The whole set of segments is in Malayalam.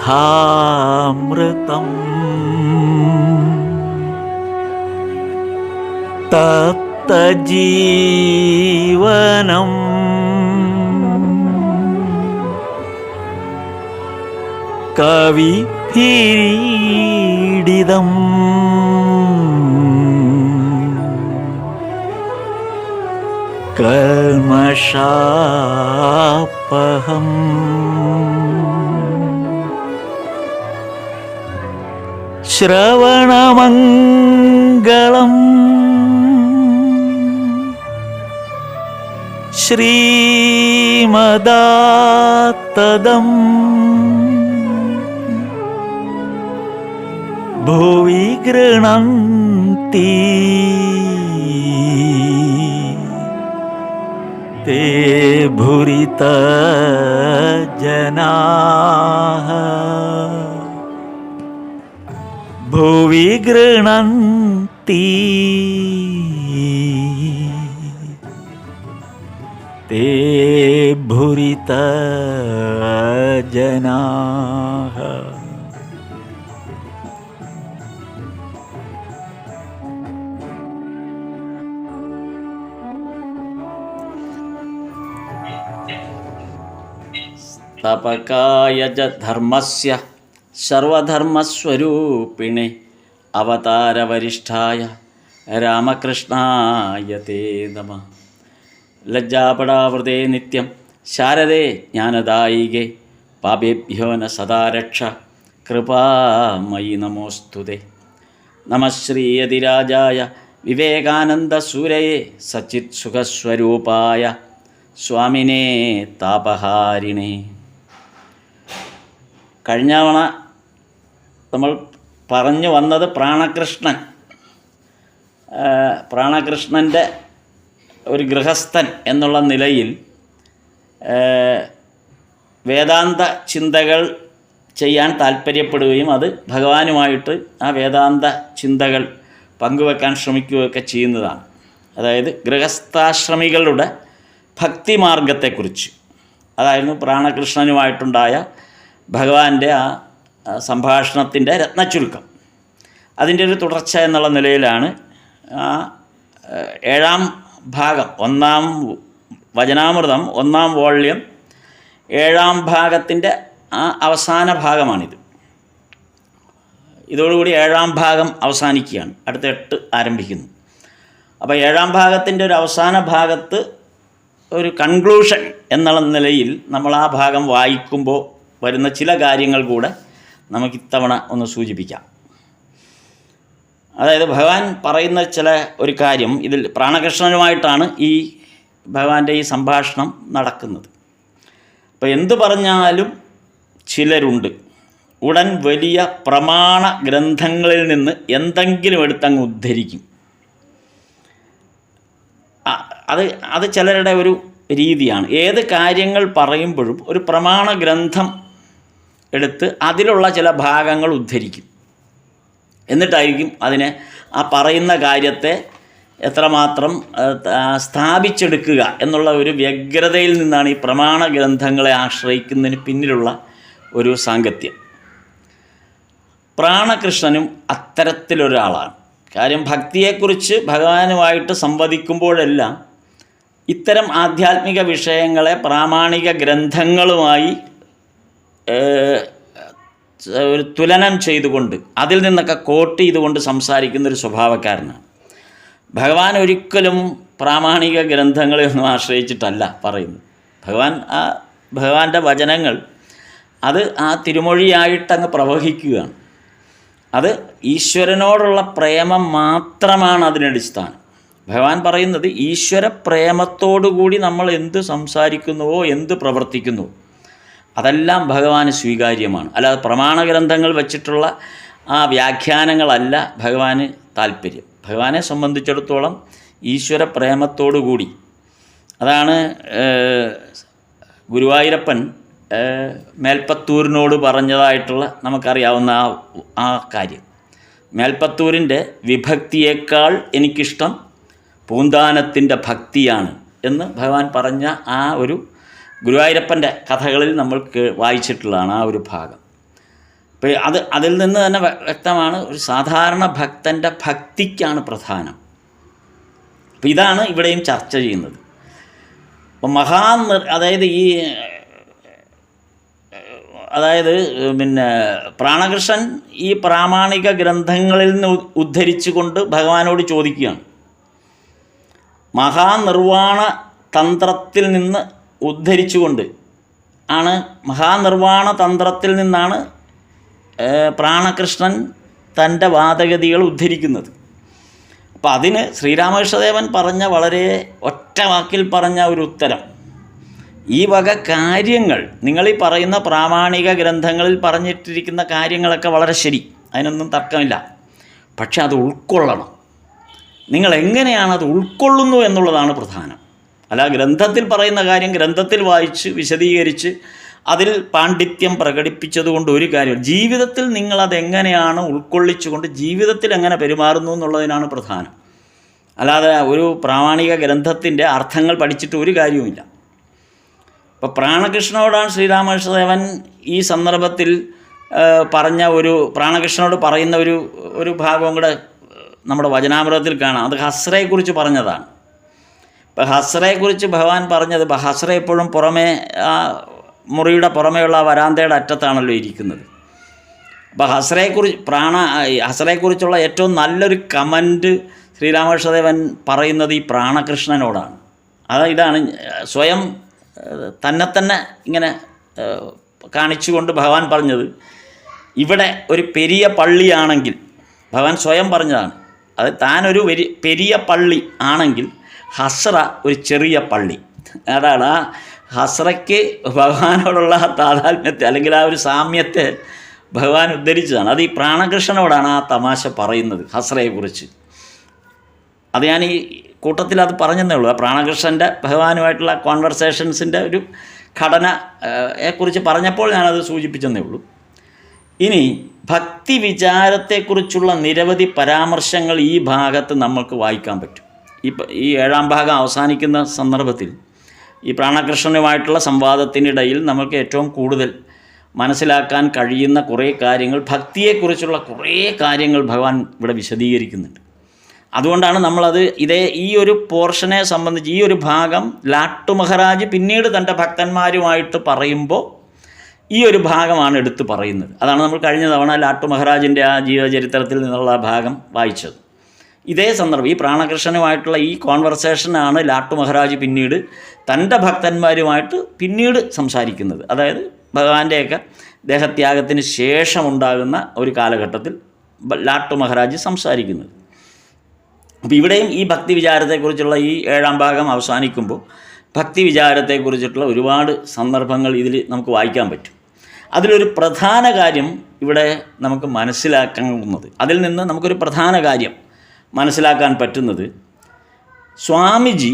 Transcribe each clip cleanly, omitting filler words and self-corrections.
കഥാമൃതം തപ്തജീവനം കവിഭിരീഡിതം കൽമഷാപഹം ശ്രവണമംഗളം ശ്രീമദാത്തദം ഭുവി ഗൃണന്തി തേ ഭുരിത ജനാഃ ഭുവി ഗൃണന്തി തേ ഭുരിത ജനാഃ. തപകായ ച ധർമ്മസ്യ സർവധർമ്മസ്വരൂപിണേ അവതാരവരിഷ്ഠായ രാമകൃഷ്ണായ തേ നമഃ. ലജ്ജാപടാവൃതേ നിത്യം ശാരദേ ജ്ഞാനദായികേ പാപേഭ്യോ ന സദാ രക്ഷ കൃപാമയി നമോസ്തുതേ. നമഃ ശ്രീയതിരാജായ വിവേകാനന്ദസൂരയേ സച്ചിത് സുഖസ്വരൂപായ സ്വാമിനേ താപഹാരിണേ. കഴിഞ്ഞ തവണ നമ്മൾ പറഞ്ഞു വന്നത് പ്രാണകൃഷ്ണൻ്റെ ഒരു ഗൃഹസ്ഥൻ എന്നുള്ള നിലയിൽ വേദാന്ത ചിന്തകൾ ചെയ്യാൻ താല്പര്യപ്പെടുകയും അത് ഭഗവാനുമായിട്ട് ആ വേദാന്ത ചിന്തകൾ പങ്കുവെക്കാൻ ശ്രമിക്കുകയൊക്കെ ചെയ്യുന്നതാണ്. അതായത് ഗൃഹസ്ഥാശ്രമികളുടെ ഭക്തിമാർഗത്തെക്കുറിച്ച്, അതായിരുന്നു പ്രാണകൃഷ്ണനുമായിട്ടുണ്ടായ ഭഗവാന്റെ ആ സംഭാഷണത്തിൻ്റെ രത്നച്ചുരുക്കം. അതിൻ്റെ ഒരു തുടർച്ച എന്നുള്ള നിലയിലാണ് ആ 7ാം ഭാഗം, 1ാം വചനാമൃതം 1ാം വോള്യം 7ാം ഭാഗത്തിൻ്റെ ആ അവസാന ഭാഗമാണിത്. ഇതോടുകൂടി 7ാം ഭാഗം അവസാനിക്കുകയാണ്, അടുത്ത 8 ആരംഭിക്കുന്നു. അപ്പോൾ 7ാം ഭാഗത്തിൻ്റെ ഒരു അവസാന ഭാഗത്ത് ഒരു കൺക്ലൂഷൻ എന്നുള്ള നിലയിൽ നമ്മൾ ആ ഭാഗം വായിക്കുമ്പോൾ വരുന്ന ചില കാര്യങ്ങൾ കൂടെ നമുക്കിത്തവണ ഒന്ന് സൂചിപ്പിക്കാം. അതായത് ഭഗവാൻ പറയുന്ന ഒരു കാര്യം, ഇതിൽ പ്രാണകൃഷ്ണനുമായിട്ടാണ് ഈ ഭഗവാന്റെ ഈ സംഭാഷണം നടക്കുന്നത്. അപ്പോൾ എന്തു പറഞ്ഞാലും ചിലരുണ്ട് ഉടൻ വലിയ പ്രമാണ ഗ്രന്ഥങ്ങളിൽ നിന്ന് എന്തെങ്കിലും എടുത്തങ്ങ് ഉദ്ധരിക്കും. അത് ചിലരുടെ ഒരു രീതിയാണ്. ഏത് കാര്യങ്ങൾ പറയുമ്പോഴും ഒരു പ്രമാണ ഗ്രന്ഥം എടുത്ത് അതിലുള്ള ചില ഭാഗങ്ങൾ ഉദ്ധരിക്കും. എന്നിട്ടായിരിക്കും അതിനെ, ആ പറയുന്ന കാര്യത്തെ എത്രമാത്രം സ്ഥാപിച്ചെടുക്കുക എന്നുള്ള ഒരു വ്യഗ്രതയിൽ നിന്നാണ് ഈ പ്രമാണ ഗ്രന്ഥങ്ങളെ ആശ്രയിക്കുന്നതിന് പിന്നിലുള്ള ഒരു സാങ്കത്യം. പ്രാണകൃഷ്ണനും അത്തരത്തിലൊരാളാണ്. കാര്യം ഭക്തിയെക്കുറിച്ച് ഭഗവാനുമായിട്ട് സംവദിക്കുമ്പോഴെല്ലാം ഇത്തരം ആധ്യാത്മിക വിഷയങ്ങളെ പ്രാമാണിക ഗ്രന്ഥങ്ങളുമായി ഒരു തുലനം ചെയ്തുകൊണ്ട് അതിൽ നിന്നൊക്കെ കോട്ട് ചെയ്തുകൊണ്ട് സംസാരിക്കുന്നൊരു സ്വഭാവക്കാരനാണ് ഭഗവാൻ. ഒരിക്കലും പ്രാമാണിക ഗ്രന്ഥങ്ങളെയൊന്നും ആശ്രയിച്ചിട്ടല്ല പറയുന്നത്. ഭഗവാന്റെ വചനങ്ങൾ അത് ആ തിരുമൊഴിയായിട്ടങ്ങ് പ്രവഹിക്കുകയാണ്. അത് ഈശ്വരനോടുള്ള പ്രേമം മാത്രമാണ് അതിനടിസ്ഥാനം. ഭഗവാൻ പറയുന്നത് ഈശ്വര പ്രേമത്തോടുകൂടി നമ്മൾ എന്ത് സംസാരിക്കുന്നുവോ എന്ത് പ്രവർത്തിക്കുന്നുവോ അതെല്ലാം ഭഗവാന് സ്വീകാര്യമാണ്. അല്ലാതെ പ്രമാണ ഗ്രന്ഥങ്ങൾ വച്ചിട്ടുള്ള ആ വ്യാഖ്യാനങ്ങളല്ല ഭഗവാന് താല്പര്യം. ഭഗവാനെ സംബന്ധിച്ചിടത്തോളം ഈശ്വര പ്രേമത്തോടുകൂടി, അതാണ് ഗുരുവായൂരപ്പൻ മേൽപ്പത്തൂരിനോട് പറഞ്ഞതായിട്ടുള്ള നമുക്കറിയാവുന്ന ആ കാര്യം. മേൽപ്പത്തൂരിൻ്റെ വിഭക്തിയേക്കാൾ എനിക്കിഷ്ടം പൂന്താനത്തിൻ്റെ ഭക്തിയാണ് എന്ന് ഭഗവാൻ പറഞ്ഞ ആ ഒരു ഗുരുവായൂരപ്പൻ്റെ കഥകളിൽ നമ്മൾ വായിച്ചിട്ടുള്ളതാണ് ആ ഒരു ഭാഗം. അപ്പോൾ അതിൽ നിന്ന് തന്നെ വ്യക്തമാണ് ഒരു സാധാരണ ഭക്തൻ്റെ ഭക്തിക്കാണ് പ്രധാനം. അപ്പോൾ ഇതാണ് ഇവിടെയും ചർച്ച ചെയ്യുന്നത്. അപ്പം അതായത് പിന്നെ പ്രാണകൃഷ്ണൻ ഈ പ്രാമാണിക ഗ്രന്ഥങ്ങളിൽ നിന്ന് ഉദ്ധരിച്ചുകൊണ്ട് ഭഗവാനോട് ചോദിക്കുകയാണ്. മഹാനിർവാണ തന്ത്രത്തിൽ നിന്ന് ഉദ്ധരിച്ചുകൊണ്ട് ആണ്, മഹാനിർവാണ തന്ത്രത്തിൽ നിന്നാണ് പ്രാണകൃഷ്ണൻ തൻ്റെ വാദഗതികൾ ഉദ്ധരിക്കുന്നത്. അപ്പോൾ അതിന് ശ്രീരാമകൃഷ്ണദേവൻ പറഞ്ഞ വളരെ ഒറ്റ വാക്കിൽ പറഞ്ഞ ഒരു ഉത്തരം, ഈ വക കാര്യങ്ങൾ നിങ്ങളീ പറയുന്ന പ്രാമാണിക ഗ്രന്ഥങ്ങളിൽ പറഞ്ഞിട്ടിരിക്കുന്ന കാര്യങ്ങളൊക്കെ വളരെ ശരി, അതിനൊന്നും തർക്കമില്ല. പക്ഷെ അത് ഉൾക്കൊള്ളണം. നിങ്ങൾ എങ്ങനെയാണ് അത് ഉൾക്കൊള്ളുന്നു എന്നുള്ളതാണ് പ്രധാനം. അല്ല ഗ്രന്ഥത്തിൽ പറയുന്ന കാര്യം ഗ്രന്ഥത്തിൽ വായിച്ച് വിശദീകരിച്ച് അതിൽ പാണ്ഡിത്യം പ്രകടിപ്പിച്ചതുകൊണ്ട് ഒരു കാര്യം, ജീവിതത്തിൽ നിങ്ങളതെങ്ങനെയാണ് ഉൾക്കൊള്ളിച്ചുകൊണ്ട് ജീവിതത്തിൽ എങ്ങനെ പെരുമാറുന്നു എന്നുള്ളതിനാണ് പ്രധാനം. അല്ലാതെ ഒരു പ്രാമാണിക ഗ്രന്ഥത്തിൻ്റെ അർത്ഥങ്ങൾ പഠിച്ചിട്ട് ഒരു കാര്യവുമില്ല. ഇപ്പോൾ പ്രാണകൃഷ്ണനോടാണ് ശ്രീരാമകൃഷ്ണദേവൻ ഈ സന്ദർഭത്തിൽ പ്രാണകൃഷ്ണനോട് പറയുന്ന ഒരു ഭാഗവും കൂടെ നമ്മുടെ വചനാമൃതത്തിൽ കാണാം. അത് ഹസ്രയെക്കുറിച്ച് പറഞ്ഞതാണ്. ഇപ്പോൾ ഹസ്രയെക്കുറിച്ച് ഭഗവാൻ പറഞ്ഞത്, ഹസ്ര എപ്പോഴും പുറമേ മുറിയുടെ പുറമേയുള്ള വരാന്തയുടെ അറ്റത്താണല്ലോ ഇരിക്കുന്നത്. അപ്പോൾ ഹസ്രയെക്കുറിച്ചുള്ള ഏറ്റവും നല്ലൊരു കമൻറ്റ് ശ്രീരാമകൃഷ്ണദേവൻ പറയുന്നത് ഈ പ്രാണകൃഷ്ണനോടാണ്. ഇതാണ് സ്വയം തന്നെ ഇങ്ങനെ കാണിച്ചുകൊണ്ട് ഭഗവാൻ പറഞ്ഞത്, ഇവിടെ ഒരു പെരിയ പള്ളിയാണെങ്കിൽ, ഭഗവാൻ സ്വയം പറഞ്ഞതാണ്, അത് താനൊരു പെരിയ പള്ളി ആണെങ്കിൽ ഹസ്ര ഒരു ചെറിയ പള്ളി. അതാണ് ആ ഹസ്രയ്ക്ക് ഭഗവാനോടുള്ള താതാത്മ്യത്തെ അല്ലെങ്കിൽ ആ ഒരു സാമ്യത്തെ ഭഗവാൻ ഉദ്ധരിച്ചതാണ്. അത് ഈ പ്രാണകൃഷ്ണനോടാണ് ആ തമാശ പറയുന്നത് ഹസ്രയെക്കുറിച്ച്. അത് ഞാൻ ഈ കൂട്ടത്തിൽ അത് പറഞ്ഞതേ ഉള്ളൂ. ആ പ്രാണകൃഷ്ണൻ്റെ ഭഗവാനുമായിട്ടുള്ള കോൺവെർസേഷൻസിൻ്റെ ഒരു ഘടനയെക്കുറിച്ച് പറഞ്ഞപ്പോൾ ഞാനത് സൂചിപ്പിച്ചെന്നേ ഉള്ളൂ. ഇനി ഭക്തി വിചാരത്തെക്കുറിച്ചുള്ള നിരവധി പരാമർശങ്ങൾ ഈ ഭാഗത്ത് നമുക്ക് വായിക്കാൻ പറ്റും. ഈ 7-ാം ഭാഗം അവസാനിക്കുന്ന സന്ദർഭത്തിൽ ഈ പ്രാണകൃഷ്ണനുമായിട്ടുള്ള സംവാദത്തിനിടയിൽ നമുക്ക് ഏറ്റവും കൂടുതൽ മനസ്സിലാക്കാൻ കഴിയുന്ന കുറേ കാര്യങ്ങൾ, ഭക്തിയെക്കുറിച്ചുള്ള കുറേ കാര്യങ്ങൾ ഭഗവാൻ ഇവിടെ വിശദീകരിക്കുന്നുണ്ട്. അതുകൊണ്ടാണ് നമ്മളത് ഈ ഒരു പോർഷനെ സംബന്ധിച്ച് ഈ ഒരു ഭാഗം ലാട്ടു മഹാരാജ് പിന്നീട് തൻ്റെ ഭക്തന്മാരുമായിട്ട് പറയുമ്പോൾ ഈ ഒരു ഭാഗമാണ് എടുത്തു പറയുന്നത്. അതാണ് നമ്മൾ കഴിഞ്ഞ തവണ ലാട്ടു മഹാരാജിൻ്റെ ആ ജീവചരിത്രത്തിൽ നിന്നുള്ള ഭാഗം വായിച്ചത്. ഇതേ സന്ദർഭം ഈ പ്രാണകൃഷ്ണനുമായിട്ടുള്ള ഈ കോൺവെർസേഷനാണ് ലാട്ടു മഹാരാജ് പിന്നീട് തൻ്റെ ഭക്തന്മാരുമായിട്ട് പിന്നീട് സംസാരിക്കുന്നത്. അതായത് ഭഗവാന്റെയൊക്കെ ദേഹത്യാഗത്തിന് ശേഷമുണ്ടാകുന്ന ഒരു കാലഘട്ടത്തിൽ ലാട്ടു മഹാരാജ് സംസാരിക്കുന്നത്. അപ്പോൾ ഇവിടെയും ഈ ഭക്തി വിചാരത്തെക്കുറിച്ചുള്ള ഈ 7-ാം ഭാഗം അവസാനിക്കുമ്പോൾ ഭക്തി വിചാരത്തെക്കുറിച്ചിട്ടുള്ള ഒരുപാട് സന്ദർഭങ്ങൾ ഇതിൽ നമുക്ക് വായിക്കാൻ പറ്റും. അതിലൊരു പ്രധാന കാര്യം ഇവിടെ നമുക്ക് മനസ്സിലാക്കുന്നത്, അതിൽ നിന്ന് നമുക്കൊരു പ്രധാന കാര്യം മനസ്സിലാക്കാൻ പറ്റുന്നത്, സ്വാമിജി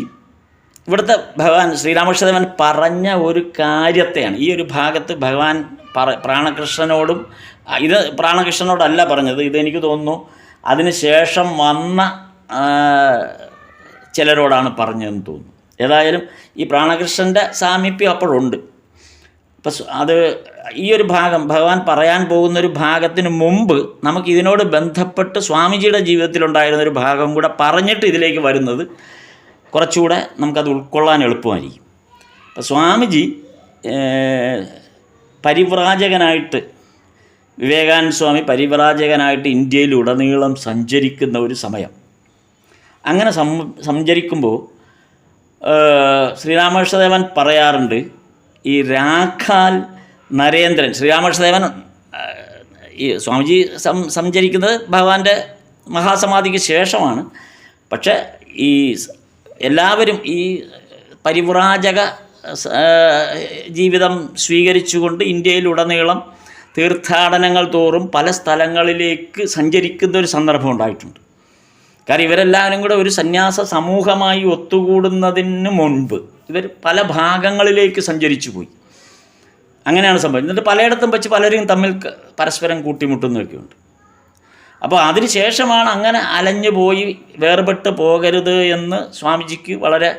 ഇവിടുത്തെ ഭഗവാൻ ശ്രീരാമകൃഷ്ണദേവൻ പറഞ്ഞ ഒരു കാര്യത്തെയാണ് ഈ ഒരു ഭാഗത്ത് ഭഗവാൻ പ്രാണകൃഷ്ണനോടും, ഇത് പ്രാണകൃഷ്ണനോടല്ല പറഞ്ഞത്, ഇതെനിക്ക് തോന്നുന്നു അതിനുശേഷം വന്ന ചിലരോടാണ് പറഞ്ഞതെന്ന് തോന്നുന്നു. ഏതായാലും ഈ പ്രാണകൃഷ്ണൻ്റെ സാമീപ്യം അപ്പോഴുണ്ട്. അപ്പം അത് ഈ ഒരു ഭാഗം ഭഗവാൻ പറയാൻ പോകുന്നൊരു ഭാഗത്തിന് മുമ്പ് നമുക്ക് ഇതിനോട് ബന്ധപ്പെട്ട് സ്വാമിജിയുടെ ജീവിതത്തിലുണ്ടായിരുന്നൊരു ഭാഗം കൂടെ പറഞ്ഞിട്ട് ഇതിലേക്ക് വരുന്നത് കുറച്ചുകൂടെ നമുക്കത് ഉൾക്കൊള്ളാൻ എളുപ്പമായിരിക്കും. അപ്പോൾ സ്വാമിജി പരിവ്രാജകനായിട്ട്, വിവേകാനന്ദ സ്വാമി പരിവ്രാജകനായിട്ട് ഇന്ത്യയിലുടനീളം സഞ്ചരിക്കുന്ന ഒരു സമയം, അങ്ങനെ സഞ്ചരിക്കുമ്പോൾ ശ്രീരാമകൃഷ്ണദേവൻ പറയാറുണ്ട്, ഈ രാഖാൽ നരേന്ദ്രൻ, ശ്രീരാമകൃഷ്ണദേവൻ ഈ സ്വാമിജി സഞ്ചരിക്കുന്നത് ഭഗവാന്റെ മഹാസമാധിക്ക് ശേഷമാണ്. പക്ഷേ ഈ എല്ലാവരും ഈ പരിവ്രാജക ജീവിതം സ്വീകരിച്ചുകൊണ്ട് ഇന്ത്യയിലുടനീളം തീർത്ഥാടനങ്ങൾ തോറും പല സ്ഥലങ്ങളിലേക്ക് സഞ്ചരിക്കുന്ന ഒരു സന്ദർഭം ഉണ്ടായിട്ടുണ്ട്. കാരണം ഇവരെല്ലാവരും കൂടെ ഒരു സന്യാസ സമൂഹമായി ഒത്തുകൂടുന്നതിന് മുൻപ് ഇവർ പല ഭാഗങ്ങളിലേക്ക് സഞ്ചരിച്ചു പോയി. അങ്ങനെയാണ് സംഭവിച്ചത്. എന്നിട്ട് പലയിടത്തും വെച്ച് പലരും തമ്മിൽ പരസ്പരം കൂട്ടിമുട്ടുന്നതൊക്കെയുണ്ട്. അപ്പോൾ അതിന് ശേഷമാണ് അങ്ങനെ അലഞ്ഞു പോയി വേർപെട്ട് പോകരുത് എന്ന് സ്വാമിജിക്ക് വളരെ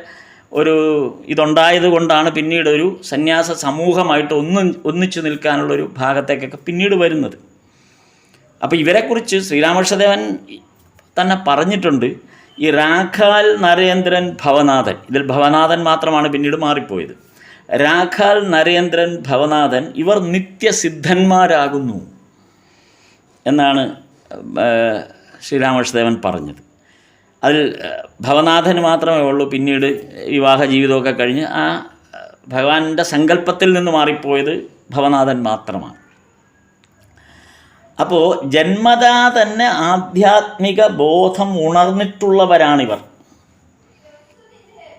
ഇതുണ്ടായത് കൊണ്ടാണ് പിന്നീട് ഒരു സന്യാസ സമൂഹമായിട്ട് ഒന്നിച്ചു നിൽക്കാനുള്ളൊരു ഭാഗത്തേക്കൊക്കെ പിന്നീട് വരുന്നത്. അപ്പോൾ ഇവരെക്കുറിച്ച് ശ്രീരാമകൃഷ്ണദേവൻ തന്നെ പറഞ്ഞിട്ടുണ്ട്. ഈ രാഖാൽ നരേന്ദ്രൻ ഭവനാഥൻ, ഇതിൽ ഭവനാഥൻ മാത്രമാണ് പിന്നീട് മാറിപ്പോയത്. രാഖാൽ നരേന്ദ്രൻ ഭവനാഥൻ ഇവർ നിത്യസിദ്ധന്മാരാകുന്നു എന്നാണ് ശ്രീരാമകൃഷ്ണദേവൻ പറഞ്ഞത്. അതിൽ ഭവനാഥന് മാത്രമേ ഉള്ളൂ പിന്നീട് വിവാഹ ജീവിതമൊക്കെ കഴിഞ്ഞ് ആ ഭഗവാന്റെ സങ്കല്പത്തിൽ നിന്ന് മാറിപ്പോയത് ഭവനാഥൻ മാത്രമാണ്. അപ്പോൾ ജന്മതാ തന്നെ ആധ്യാത്മിക ബോധം ഉണർന്നിട്ടുള്ളവരാണിവർ.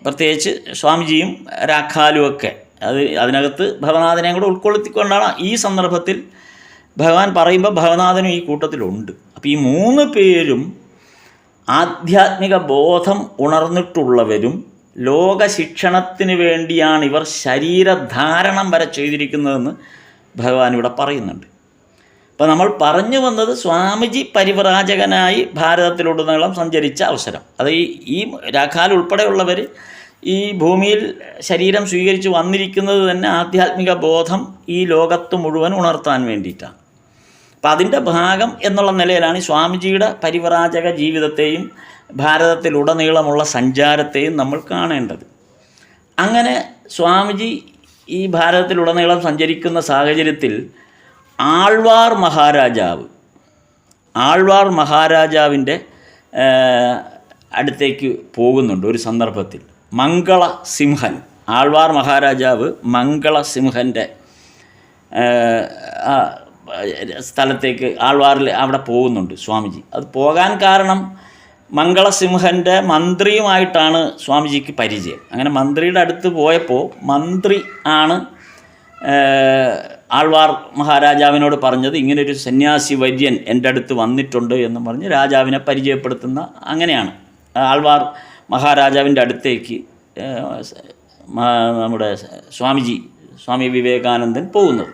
പ്രത്യേകിച്ച് സ്വാമിജിയും രാഖാലുമൊക്കെ അതിനകത്ത് ഭവനാഥനെയും കൂടെ ഉൾക്കൊള്ളിക്കൊണ്ടാണ് ഈ സന്ദർഭത്തിൽ ഭഗവാൻ പറയുമ്പോൾ ഭവനാഥനും ഈ കൂട്ടത്തിലുണ്ട്. അപ്പോൾ ഈ 3 പേരും ആധ്യാത്മിക ബോധം ഉണർന്നിട്ടുള്ളവരും ലോകശിക്ഷണത്തിന് വേണ്ടിയാണ് ഇവർ ശരീരധാരണം വരെ ചെയ്തിരിക്കുന്നതെന്ന് ഭഗവാൻ ഇവിടെ പറയുന്നുണ്ട്. അപ്പോൾ നമ്മൾ പറഞ്ഞു വന്നത് സ്വാമിജി പരിവ്രാജകനായി ഭാരതത്തിലുടനീളം സഞ്ചരിച്ച അവസരം. അത് ഈ രാഖാൽ ഉൾപ്പെടെയുള്ളവർ ഈ ഭൂമിയിൽ ശരീരം സ്വീകരിച്ച് വന്നിരിക്കുന്നത് തന്നെ ആധ്യാത്മിക ബോധം ഈ ലോകത്ത് മുഴുവൻ ഉണർത്താൻ വേണ്ടിയിട്ടാണ്. അപ്പം അതിൻ്റെ ഭാഗം എന്നുള്ള നിലയിലാണ് സ്വാമിജിയുടെ പരിവ്രാജക ജീവിതത്തെയും ഭാരതത്തിലുടനീളമുള്ള സഞ്ചാരത്തെയും നമ്മൾ കാണേണ്ടത്. അങ്ങനെ സ്വാമിജി ഈ ഭാരതത്തിലുടനീളം സഞ്ചരിക്കുന്ന സാഹചര്യത്തിൽ ആൾവാർ മഹാരാജാവിൻ്റെ അടുത്തേക്ക് പോകുന്നുണ്ട് ഒരു സന്ദർഭത്തിൽ. മംഗളസിംഹൻ, ആൾവാർ മഹാരാജാവ് മംഗളസിംഹൻ്റെ സ്ഥലത്തേക്ക് ആൾവാറിൽ അവിടെ പോകുന്നുണ്ട് സ്വാമിജി. അത് പോകാൻ കാരണം മംഗളസിംഹൻ്റെ മന്ത്രിയുമായിട്ടാണ് സ്വാമിജിക്ക് പരിചയം. അങ്ങനെ മന്ത്രിയുടെ അടുത്ത് പോയപ്പോൾ മന്ത്രി ആണ് ആൾവാർ മഹാരാജാവിനോട് പറഞ്ഞത് ഇങ്ങനൊരു സന്യാസി വര്യൻ എൻ്റെ അടുത്ത് വന്നിട്ടുണ്ട് എന്ന് പറഞ്ഞ് രാജാവിനെ പരിചയപ്പെടുത്തുന്ന, അങ്ങനെയാണ് ആൾവാർ മഹാരാജാവിൻ്റെ അടുത്തേക്ക് നമ്മുടെ സ്വാമി വിവേകാനന്ദൻ പോകുന്നത്.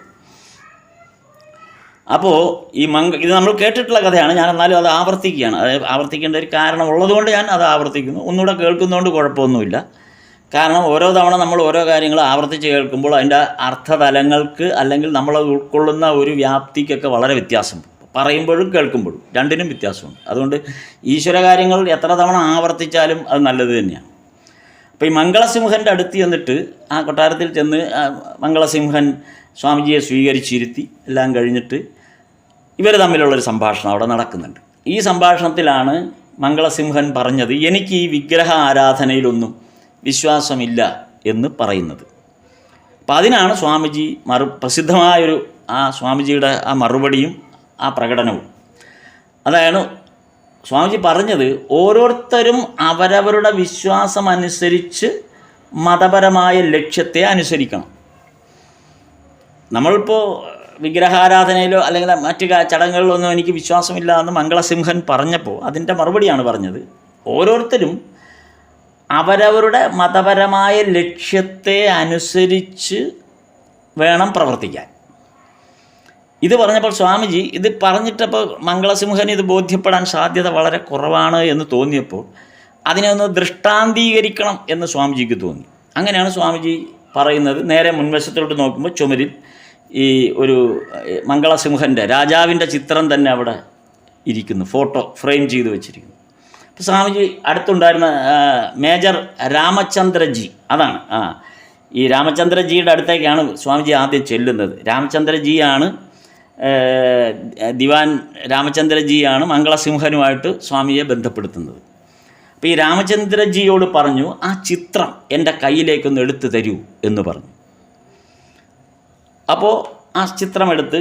അപ്പോൾ ഇത് നമ്മൾ കേട്ടിട്ടുള്ള കഥയാണ്, ഞാൻ എന്നാലും അത് ആവർത്തിക്കുകയാണ്. അത് ആവർത്തിക്കേണ്ട ഒരു കാരണം ഉള്ളതുകൊണ്ട് ഞാൻ അത് ആവർത്തിക്കുന്നു. ഒന്നുകൂടെ കേൾക്കുന്നതുകൊണ്ട് കുഴപ്പമൊന്നുമില്ല. കാരണം ഓരോ തവണ നമ്മൾ ഓരോ കാര്യങ്ങൾ ആവർത്തിച്ച് കേൾക്കുമ്പോൾ അതിൻ്റെ അർത്ഥതലങ്ങൾക്ക് അല്ലെങ്കിൽ നമ്മളത് ഉൾക്കൊള്ളുന്ന ഒരു വ്യാപ്തിക്കൊക്കെ വളരെ വ്യത്യാസമുണ്ട്. പറയുമ്പോഴും കേൾക്കുമ്പോഴും രണ്ടിനും വ്യത്യാസമുണ്ട്. അതുകൊണ്ട് ഈശ്വര കാര്യങ്ങൾ എത്ര തവണ ആവർത്തിച്ചാലും അത് നല്ലത് തന്നെയാണ്. അപ്പോൾ ഈ മംഗളസിംഹൻ്റെ അടുത്ത് ചെന്നിട്ട് ആ കൊട്ടാരത്തിൽ ചെന്ന് മംഗളസിംഹൻ സ്വാമിജിയെ സ്വീകരിച്ചിരുത്തി എല്ലാം കഴിഞ്ഞിട്ട് ഇവർ തമ്മിലുള്ളൊരു സംഭാഷണം അവിടെ നടക്കുന്നുണ്ട്. ഈ സംഭാഷണത്തിലാണ് മംഗളസിംഹൻ പറഞ്ഞത് എനിക്ക് ഈ വിഗ്രഹ ആരാധനയിലൊന്നും വിശ്വാസമില്ല എന്ന് പറയുന്നത്. അപ്പം അതിനാണ് സ്വാമിജി പ്രസിദ്ധമായൊരു സ്വാമിജിയുടെ ആ മറുപടിയും ആ പ്രകടനവും. അതാണ് സ്വാമിജി പറഞ്ഞത്, ഓരോരുത്തരും അവരവരുടെ വിശ്വാസം അനുസരിച്ച് മതപരമായ ലക്ഷ്യത്തെ അനുസരിക്കണം. നമ്മളിപ്പോൾ വിഗ്രഹാരാധനയിലോ അല്ലെങ്കിൽ മറ്റു ചടങ്ങുകളിലൊന്നും എനിക്ക് വിശ്വാസമില്ല എന്ന് മംഗളസിംഹൻ പറഞ്ഞപ്പോൾ അതിൻ്റെ മറുപടിയാണ് പറഞ്ഞത്, ഓരോരുത്തരും അവരവരുടെ മതപരമായ ലക്ഷ്യത്തെ അനുസരിച്ച് വേണം പ്രവർത്തിക്കാൻ. ഇത് പറഞ്ഞപ്പോൾ സ്വാമിജി ഇത് പറഞ്ഞിട്ടപ്പോൾ മംഗളസിംഹന് ഇത് ബോധ്യപ്പെടാൻ സാധ്യത വളരെ കുറവാണ് എന്ന് തോന്നിയപ്പോൾ അതിനെ ഒന്ന് ദൃഷ്ടാന്തീകരിക്കണം എന്ന് സ്വാമിജിക്ക് തോന്നി. അങ്ങനെയാണ് സ്വാമിജി പറയുന്നത്, നേരെ മുൻവശത്തോട്ട് നോക്കുമ്പോൾ ചുമരിൽ ഈ ഒരു മംഗളസിംഹൻ്റെ രാജാവിൻ്റെ ചിത്രം തന്നെ അവിടെ ഇരിക്കുന്നു, ഫോട്ടോ ഫ്രെയിം ചെയ്ത് വെച്ചിരിക്കുന്നു. അപ്പോൾ സ്വാമിജി അടുത്തുണ്ടായിരുന്ന മേജർ രാമചന്ദ്രജി, അതാണ് ഈ രാമചന്ദ്രജിയുടെ അടുത്തേക്കാണ് സ്വാമിജി ആദ്യം ചെല്ലുന്നത്. രാമചന്ദ്രജിയാണ് ദിവാൻ രാമചന്ദ്രജിയാണ് മംഗളസിംഹനുമായിട്ട് സ്വാമിയെ ബന്ധപ്പെടുത്തുന്നത്. അപ്പോൾ ഈ രാമചന്ദ്രജിയോട് പറഞ്ഞു, ആ ചിത്രം എൻ്റെ കയ്യിലേക്കൊന്ന് എടുത്തു തരൂ എന്ന് പറഞ്ഞു. അപ്പോൾ ആ ചിത്രമെടുത്ത്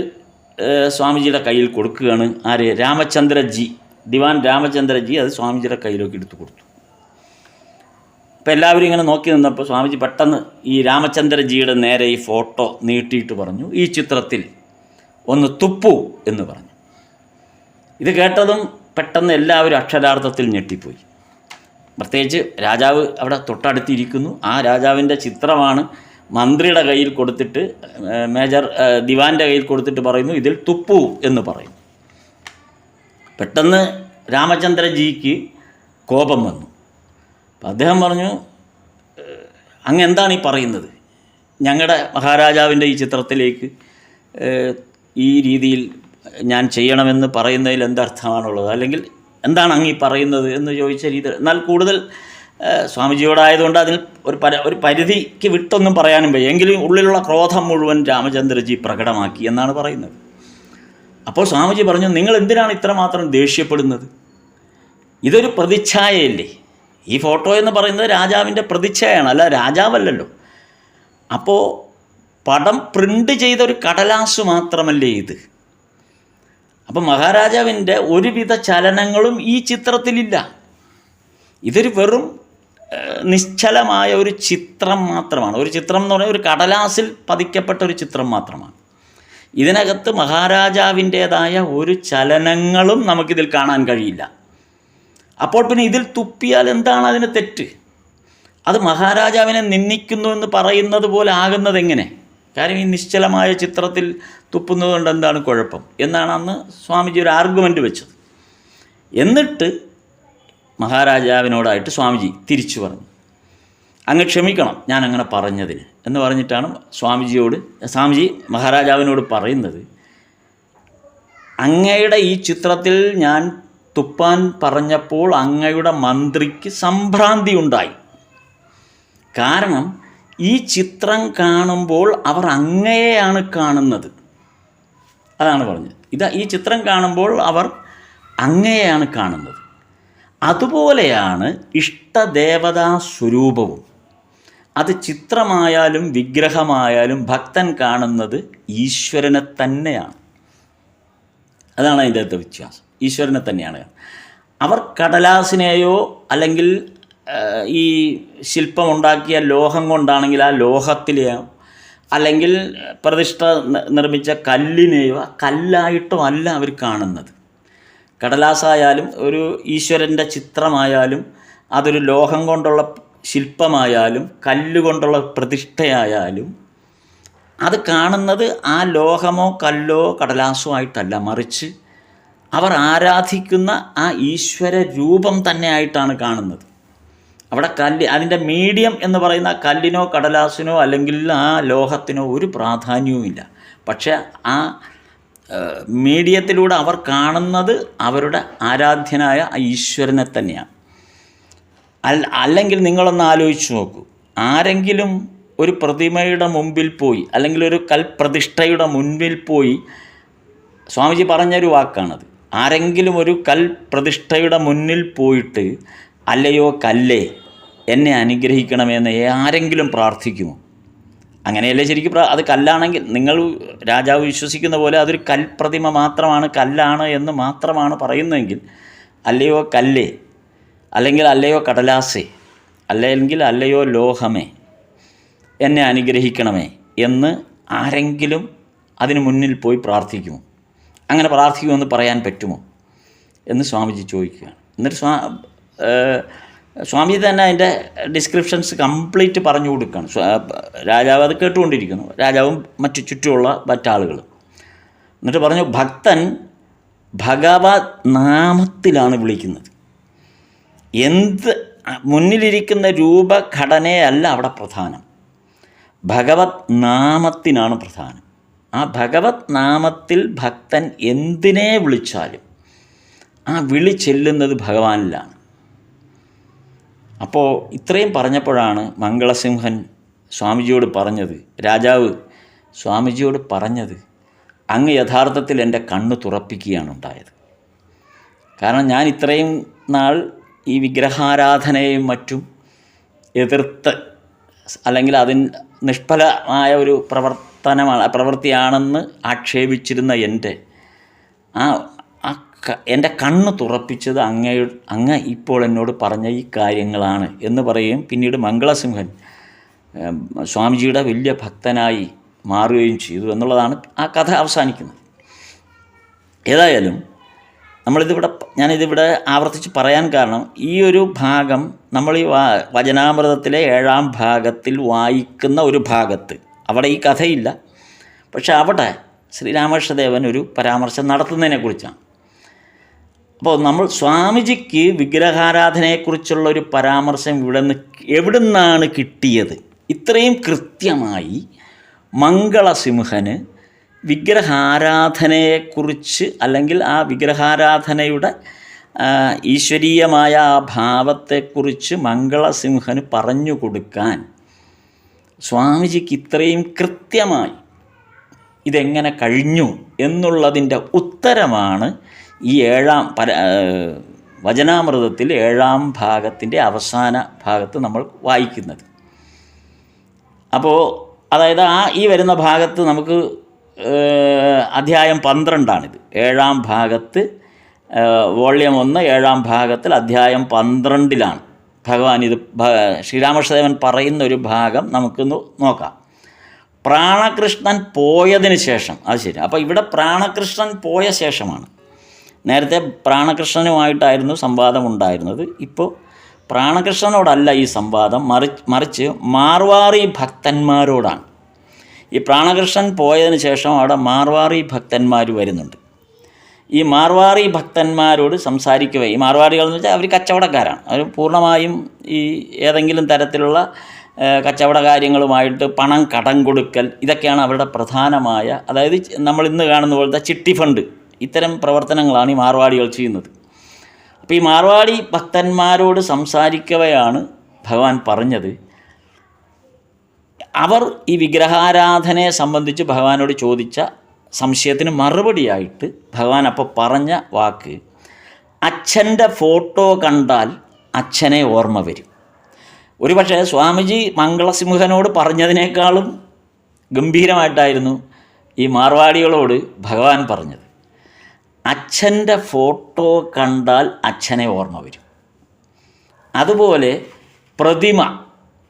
സ്വാമിജിയുടെ കയ്യിൽ കൊടുക്കുകയാണ്. ആര്? രാമചന്ദ്രജി, ദിവാൻ രാമചന്ദ്രജി അത് സ്വാമിജിയുടെ കയ്യിലേക്ക് എടുത്തു കൊടുത്തു. അപ്പോൾ എല്ലാവരും ഇങ്ങനെ നോക്കി നിന്നപ്പോൾ സ്വാമിജി പെട്ടെന്ന് ഈ രാമചന്ദ്രജിയുടെ നേരെ ഈ ഫോട്ടോ നീട്ടിയിട്ട് പറഞ്ഞു, ഈ ചിത്രത്തിൽ ഒന്ന് തുപ്പൂ എന്ന് പറഞ്ഞു. ഇത് കേട്ടതും പെട്ടെന്ന് എല്ലാവരും അക്ഷരാർത്ഥത്തിൽ ഞെട്ടിപ്പോയി. പ്രത്യേകിച്ച് രാജാവ് അവിടെ തൊട്ടടുത്തിരിക്കുന്നു. ആ രാജാവിൻ്റെ ചിത്രമാണ് മന്ത്രിയുടെ കയ്യിൽ കൊടുത്തിട്ട് മേജർ ദിവാൻ്റെ കയ്യിൽ കൊടുത്തിട്ട് പറയുന്നു, ഇതിൽ തുപ്പൂ എന്ന് പറയും. പെട്ടെന്ന് രാമചന്ദ്രജിക്ക് കോപം വന്നു. അപ്പം അദ്ദേഹം പറഞ്ഞു, അങ്ങ് എന്താണ് ഈ പറയുന്നത്? ഞങ്ങളുടെ മഹാരാജാവിൻ്റെ ഈ ചിത്രത്തിലേക്ക് ഈ രീതിയിൽ ഞാൻ ചെയ്യണമെന്ന് പറയുന്നതിൽ എന്തർത്ഥമാണുള്ളത്, അല്ലെങ്കിൽ എന്താണ് അങ്ങ് ഈ പറയുന്നത് എന്ന് ചോദിച്ച രീതി. എന്നാൽ കൂടുതൽ സ്വാമിജിയോടായതുകൊണ്ട് അതിൽ ഒരു പരിധിക്ക് വിട്ടൊന്നും പറയാനും വയ്യ. എങ്കിലും ഉള്ളിലുള്ള ക്രോധം മുഴുവൻ രാമചന്ദ്രജി പ്രകടമാക്കി എന്നാണ് പറയുന്നത്. അപ്പോൾ സ്വാമിജി പറഞ്ഞു, നിങ്ങൾ എന്തിനാണ് ഇത്രമാത്രം ദേഷ്യപ്പെടുന്നത്? ഇതൊരു പ്രതിച്ഛായയല്ലേ? ഈ ഫോട്ടോ എന്ന് പറയുന്നത് രാജാവിൻ്റെ പ്രതിച്ഛായയാണ്, അല്ല രാജാവല്ലല്ലോ. അപ്പോൾ പടം പ്രിൻ്റ് ചെയ്തൊരു കടലാസ് മാത്രമല്ലേ ഇത്? അപ്പം മഹാരാജാവിൻ്റെ ഒരുവിധ ചലനങ്ങളും ഈ ചിത്രത്തിലില്ല. ഇതൊരു വെറും നിശ്ചലമായ ഒരു ചിത്രം മാത്രമാണ്. ഒരു ചിത്രം എന്ന് പറഞ്ഞാൽ ഒരു കടലാസിൽ പതിക്കപ്പെട്ട ഒരു ചിത്രം മാത്രമാണ്. ഇതിനകത്ത് മഹാരാജാവിൻ്റേതായ ഒരു ചലനങ്ങളും നമുക്കിതിൽ കാണാൻ കഴിയില്ല. അപ്പോൾ പിന്നെ ഇതിൽ തുപ്പിയാൽ എന്താണ് അതിന് തെറ്റ്? അത് മഹാരാജാവിനെ നിന്ദിക്കുന്നു എന്ന് പറയുന്നത് പോലെ ആകുന്നത് എങ്ങനെ? കാര്യം ഈ നിശ്ചലമായ ചിത്രത്തിൽ തുപ്പുന്നത് കൊണ്ട് എന്താണ് കുഴപ്പം എന്നാണ് അന്ന് സ്വാമിജി ഒരു ആർഗ്യുമെൻ്റ് വെച്ചത്. എന്നിട്ട് മഹാരാജാവിനോടായിട്ട് സ്വാമിജി തിരിച്ചു പറഞ്ഞു, അങ്ങ് ക്ഷമിക്കണം ഞാൻ അങ്ങനെ പറഞ്ഞതിന് എന്ന് പറഞ്ഞിട്ടാണ് സ്വാമിജി മഹാരാജാവിനോട് പറയുന്നത്, അങ്ങയുടെ ഈ ചിത്രത്തിൽ ഞാൻ തുപ്പാൻ പറഞ്ഞപ്പോൾ അങ്ങയുടെ മന്ത്രിക്ക് സംഭ്രാന്തി ഉണ്ടായി. കാരണം ഈ ചിത്രം കാണുമ്പോൾ അവർ അങ്ങയെയാണ് കാണുന്നത്. അതാണ് പറഞ്ഞത്. ഈ ചിത്രം കാണുമ്പോൾ അവർ അങ്ങയെയാണ് കാണുന്നത്. അതുപോലെയാണ് ഇഷ്ടദേവതാ സ്വരൂപവും. അത് ചിത്രമായാലും വിഗ്രഹമായാലും ഭക്തൻ കാണുന്നത് ഈശ്വരനെ തന്നെയാണ്. അതാണ് അതിൻ്റെ അകത്തെ വ്യത്യാസം. ഈശ്വരനെ തന്നെയാണ്. അവർ കടലാസിനെയോ അല്ലെങ്കിൽ ഈ ശില്പമുണ്ടാക്കിയ ലോഹം കൊണ്ടാണെങ്കിൽ ആ ലോഹത്തിലെയോ അല്ലെങ്കിൽ പ്രതിഷ്ഠ നിർമ്മിച്ച കല്ലിനെയോ ആ കല്ലായിട്ടോ അല്ല അവർ കാണുന്നത്. കടലാസായാലും ഒരു ഈശ്വരൻ്റെ ചിത്രമായാലും അതൊരു ലോഹം കൊണ്ടുള്ള ശില്പമായാലും കല്ലുകൊണ്ടുള്ള പ്രതിഷ്ഠയായാലും അത് കാണുന്നത് ആ ലോഹമോ കല്ലോ കടലാസോ ആയിട്ടല്ല, മറിച്ച് അവർ ആരാധിക്കുന്ന ആ ഈശ്വര രൂപം തന്നെ ആയിട്ടാണ് കാണുന്നത്. അവിടെ അതിൻ്റെ മീഡിയം എന്ന് പറയുന്ന കല്ലിനോ കടലാസിനോ അല്ലെങ്കിൽ ആ ലോഹത്തിനോ ഒരു പ്രാധാന്യവുമില്ല. പക്ഷേ ആ മീഡിയത്തിലൂടെ അവർ കാണുന്നത് അവരുടെ ആരാധ്യനായ ഈശ്വരനെ തന്നെയാണ്. അല്ലെങ്കിൽ നിങ്ങളൊന്ന് ആലോചിച്ച് നോക്കൂ, ആരെങ്കിലും ഒരു പ്രതിമയുടെ മുമ്പിൽ പോയി അല്ലെങ്കിൽ ഒരു കൽപ്രതിഷ്ഠയുടെ മുൻപിൽ പോയി, സ്വാമിജി പറഞ്ഞൊരു വാക്കാണത്, ആരെങ്കിലും ഒരു കൽപ്രതിഷ്ഠയുടെ മുന്നിൽ പോയിട്ട് അല്ലയോ കല്ലേ എന്നെ അനുഗ്രഹിക്കണമെന്ന് ആരെങ്കിലും പ്രാർത്ഥിക്കുമോ? അങ്ങനെയല്ലേ ശരിക്കും അത് കല്ലാണെങ്കിൽ നിങ്ങൾ രാജാവ് വിശ്വസിക്കുന്ന പോലെ അതൊരു കൽപ്രതിമ മാത്രമാണ്, കല്ലാണ് എന്ന് മാത്രമാണ് പറയുന്നതെങ്കിൽ അല്ലയോ കല്ലേ, അല്ലെങ്കിൽ അല്ലയോ കടലാസേ, അല്ലെങ്കിൽ അല്ലയോ ലോഹമേ എന്നെ അനുഗ്രഹിക്കണമേ എന്ന് ആരെങ്കിലും അതിന് മുന്നിൽ പോയി പ്രാർത്ഥിക്കുമോ? അങ്ങനെ പ്രാർത്ഥിക്കുമെന്ന് പറയാൻ പറ്റുമോ എന്ന് സ്വാമിജി ചോദിക്കുകയാണ്. എന്നിട്ട് സ്വാമി തന്നെ അതിൻ്റെ ഡിസ്ക്രിപ്ഷൻസ് കംപ്ലീറ്റ് പറഞ്ഞു കൊടുക്കുകയാണ്. രാജാവ് അത് കേട്ടുകൊണ്ടിരിക്കുന്നു, രാജാവും ചുറ്റുമുള്ള മറ്റാളുകളും. എന്നിട്ട് പറഞ്ഞു, ഭക്തൻ ഭഗവത് നാമത്തിലാണ് വിളിക്കുന്നത്. മുന്നിലിരിക്കുന്ന രൂപഘടനയല്ല അവിടെ പ്രധാനം, ഭഗവത് നാമത്തിനാണ് പ്രധാനം. ആ ഭഗവത് നാമത്തിൽ ഭക്തൻ എന്തിനെ വിളിച്ചാലും ആ വിളി ചെല്ലുന്നത് ഭഗവാനിലാണ്. അപ്പോൾ ഇത്രയും പറഞ്ഞപ്പോഴാണ് മംഗളസിംഹൻ സ്വാമിജിയോട് പറഞ്ഞത്, രാജാവ് സ്വാമിജിയോട് പറഞ്ഞത്, അങ്ങ് യഥാർത്ഥത്തിൽ എൻ്റെ കണ്ണ് തുറപ്പിക്കുകയാണ് ഉണ്ടായത്. കാരണം ഞാൻ ഇത്രയും നാൾ ഈ വിഗ്രഹാരാധനയും മറ്റും എതിർത്ത് അല്ലെങ്കിൽ അതിന് നിഷ്ഫലമായ ഒരു പ്രവൃത്തിയാണെന്ന് ആക്ഷേപിച്ചിരുന്ന എൻ്റെ കണ്ണ് തുറപ്പിച്ചത് അങ്ങ് ഇപ്പോൾ എന്നോട് പറഞ്ഞ ഈ കാര്യങ്ങളാണ് എന്ന് പറയുകയും പിന്നീട് മംഗളസിംഹൻ സ്വാമിജിയുടെ വലിയ ഭക്തനായി മാറുകയും ചെയ്തു എന്നുള്ളതാണ് ആ കഥ അവസാനിക്കുന്നത്. ഏതായാലും ഞാനിതിവിടെ ആവർത്തിച്ച് പറയാൻ കാരണം, ഈ ഒരു ഭാഗം നമ്മൾ ഈ വചനാമൃതത്തിലെ 7-ാം ഭാഗത്തിൽ വായിക്കുന്ന ഒരു ഭാഗത്ത് അവിടെ ഈ കഥയില്ല, പക്ഷെ അവിടെ ശ്രീരാമകൃഷ്ണദേവൻ ഒരു പരാമർശം നടത്തുന്നതിനെക്കുറിച്ചാണ്. അപ്പോൾ നമ്മൾ സ്വാമിജിക്ക് വിഗ്രഹാരാധനയെക്കുറിച്ചുള്ള ഒരു പരാമർശം എവിടുന്നാണ് കിട്ടിയത്? ഇത്രയും കൃത്യമായി മംഗളസിംഹന് വിഗ്രഹാരാധനയെക്കുറിച്ച് അല്ലെങ്കിൽ ആ വിഗ്രഹാരാധനയുടെ ഈശ്വരീയമായ ആ ഭാവത്തെക്കുറിച്ച് മംഗളസിംഹന് പറഞ്ഞു കൊടുക്കാൻ സ്വാമിജിക്ക് ഇത്രയും കൃത്യമായി ഇതെങ്ങനെ കഴിഞ്ഞു എന്നുള്ളതിൻ്റെ ഉത്തരമാണ് ഈ വചനാമൃതത്തിൽ 7-ാം ഭാഗത്തിൻ്റെ അവസാന ഭാഗത്ത് നമ്മൾ വായിക്കുന്നത്. അപ്പോൾ അതായത് ഈ വരുന്ന ഭാഗത്ത് നമുക്ക് അധ്യായം 12ആണിത്. 7-ാം ഭാഗത്ത് വോള്യം 1 7-ാം ഭാഗത്തിൽ അധ്യായം 12ലാണ് ഭഗവാൻ ഇത് ശ്രീരാമകൃഷ്ണദേവൻ പറയുന്ന ഒരു ഭാഗം നമുക്കൊന്ന് നോക്കാം. പ്രാണകൃഷ്ണൻ പോയതിന് ശേഷം, അത് ശരി. അപ്പോൾ ഇവിടെ പ്രാണകൃഷ്ണൻ പോയ ശേഷമാണ്. നേരത്തെ പ്രാണകൃഷ്ണനുമായിട്ടായിരുന്നു സംവാദം ഉണ്ടായിരുന്നത്. ഇപ്പോൾ പ്രാണകൃഷ്ണനോടല്ല ഈ സംവാദം, മറിച്ച് മാർവാറി ഭക്തന്മാരോടാണ്. ഈ പ്രാണകൃഷ്ണൻ പോയതിന് ശേഷം അവിടെ മാർവാറി ഭക്തന്മാർ വരുന്നുണ്ട്. ഈ മാർവാറി ഭക്തന്മാരോട് സംസാരിക്കുക, ഈ മാർവാറികൾ എന്ന് വെച്ചാൽ അവർ കച്ചവടക്കാരാണ്. അവർ പൂർണ്ണമായും ഈ ഏതെങ്കിലും തരത്തിലുള്ള കച്ചവട കാര്യങ്ങളുമായിട്ട് പണം കടം കൊടുക്കൽ, ഇതൊക്കെയാണ് അവരുടെ പ്രധാനമായ, അതായത് നമ്മൾ ഇന്ന് കാണുന്ന പോലത്തെ ചിട്ടി ഫണ്ട്, ഇത്തരം പ്രവർത്തനങ്ങളാണ് ഈ മാർവാടികൾ ചെയ്യുന്നത്. അപ്പോൾ ഈ മാർവാടി ഭക്തന്മാരോട് സംസാരിക്കവെയാണ് ഭഗവാൻ പറഞ്ഞത്, അവർ ഈ വിഗ്രഹാരാധനയെ സംബന്ധിച്ച് ഭഗവാനോട് ചോദിച്ച സംശയത്തിന് മറുപടിയായിട്ട് ഭഗവാൻ അപ്പോൾ പറഞ്ഞ വാക്ക്, അച്ഛൻ്റെ ഫോട്ടോ കണ്ടാൽ അച്ഛനെ ഓർമ്മ വരും. ഒരു പക്ഷേ സ്വാമിജി മംഗളസിംഹനോട് പറഞ്ഞതിനേക്കാളും ഗംഭീരമായിട്ടായിരുന്നു ഈ മാർവാടികളോട് ഭഗവാൻ പറഞ്ഞത്. അച്ഛൻ്റെ ഫോട്ടോ കണ്ടാൽ അച്ഛനെ ഓർമ്മ വരും. അതുപോലെ പ്രതിമ,